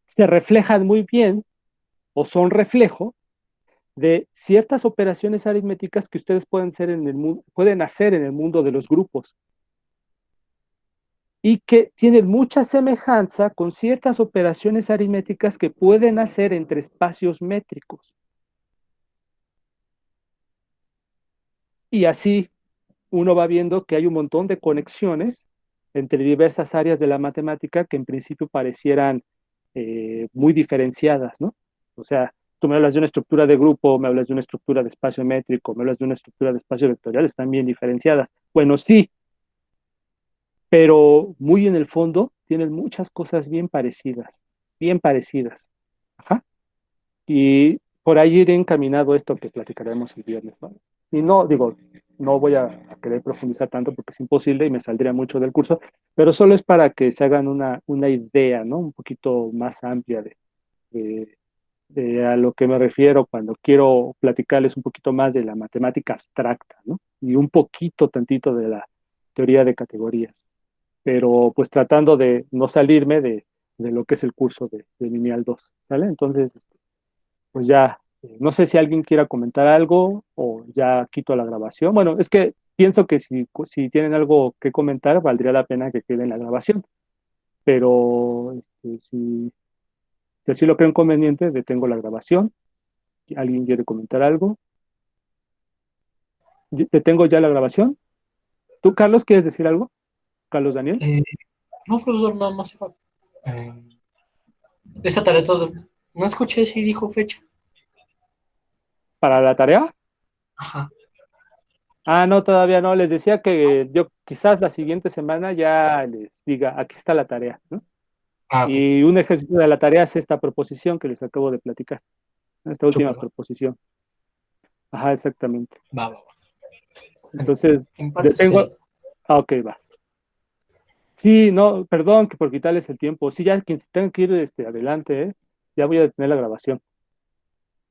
se reflejan muy bien o son reflejo de ciertas operaciones aritméticas que ustedes pueden hacer en el mundo de los grupos y que tienen mucha semejanza con ciertas operaciones aritméticas que pueden hacer entre espacios métricos. Y así uno va viendo que hay un montón de conexiones entre diversas áreas de la matemática que en principio parecieran muy diferenciadas, ¿no? O sea, tú me hablas de una estructura de grupo, me hablas de una estructura de espacio métrico, me hablas de una estructura de espacio vectorial, están bien diferenciadas. Bueno, sí, pero muy en el fondo tienen muchas cosas bien parecidas, bien parecidas. Ajá. Y por ahí iré encaminado esto que platicaremos el viernes, ¿no? Y no, digo, no voy a querer profundizar tanto porque es imposible y me saldría mucho del curso, pero solo es para que se hagan una idea, ¿no? Un poquito más amplia de, a lo que me refiero cuando quiero platicarles un poquito más de la matemática abstracta, ¿no? Y un poquito, tantito de la teoría de categorías, pero pues tratando de no salirme de lo que es el curso de Lineal 2, ¿sale? Entonces, pues ya, no sé si alguien quiera comentar algo o ya quito la grabación. Bueno, es que pienso que si tienen algo que comentar, valdría la pena que quede en la grabación, pero si así lo creo conveniente, detengo la grabación. ¿Alguien quiere comentar algo? ¿Detengo ya la grabación? ¿Tú, Carlos, quieres decir algo? Carlos Daniel. No, profesor, nada más era, esta tarea todo. No escuché si dijo fecha. ¿Para la tarea? Ajá. Ah, no, todavía no. Les decía que yo quizás la siguiente semana ya les diga, aquí está la tarea, ¿no? Ah, ok. Y un ejercicio de la tarea es esta proposición que les acabo de platicar, esta última Súper, va. proposición. Ajá, exactamente. Va, va, va. Entonces, En parte sí detengo. sería. Ah, ok, va. Sí, no, perdón que por quitarles el tiempo. Sí, ya quien se tenga que ir adelante, ¿eh? Ya voy a detener la grabación.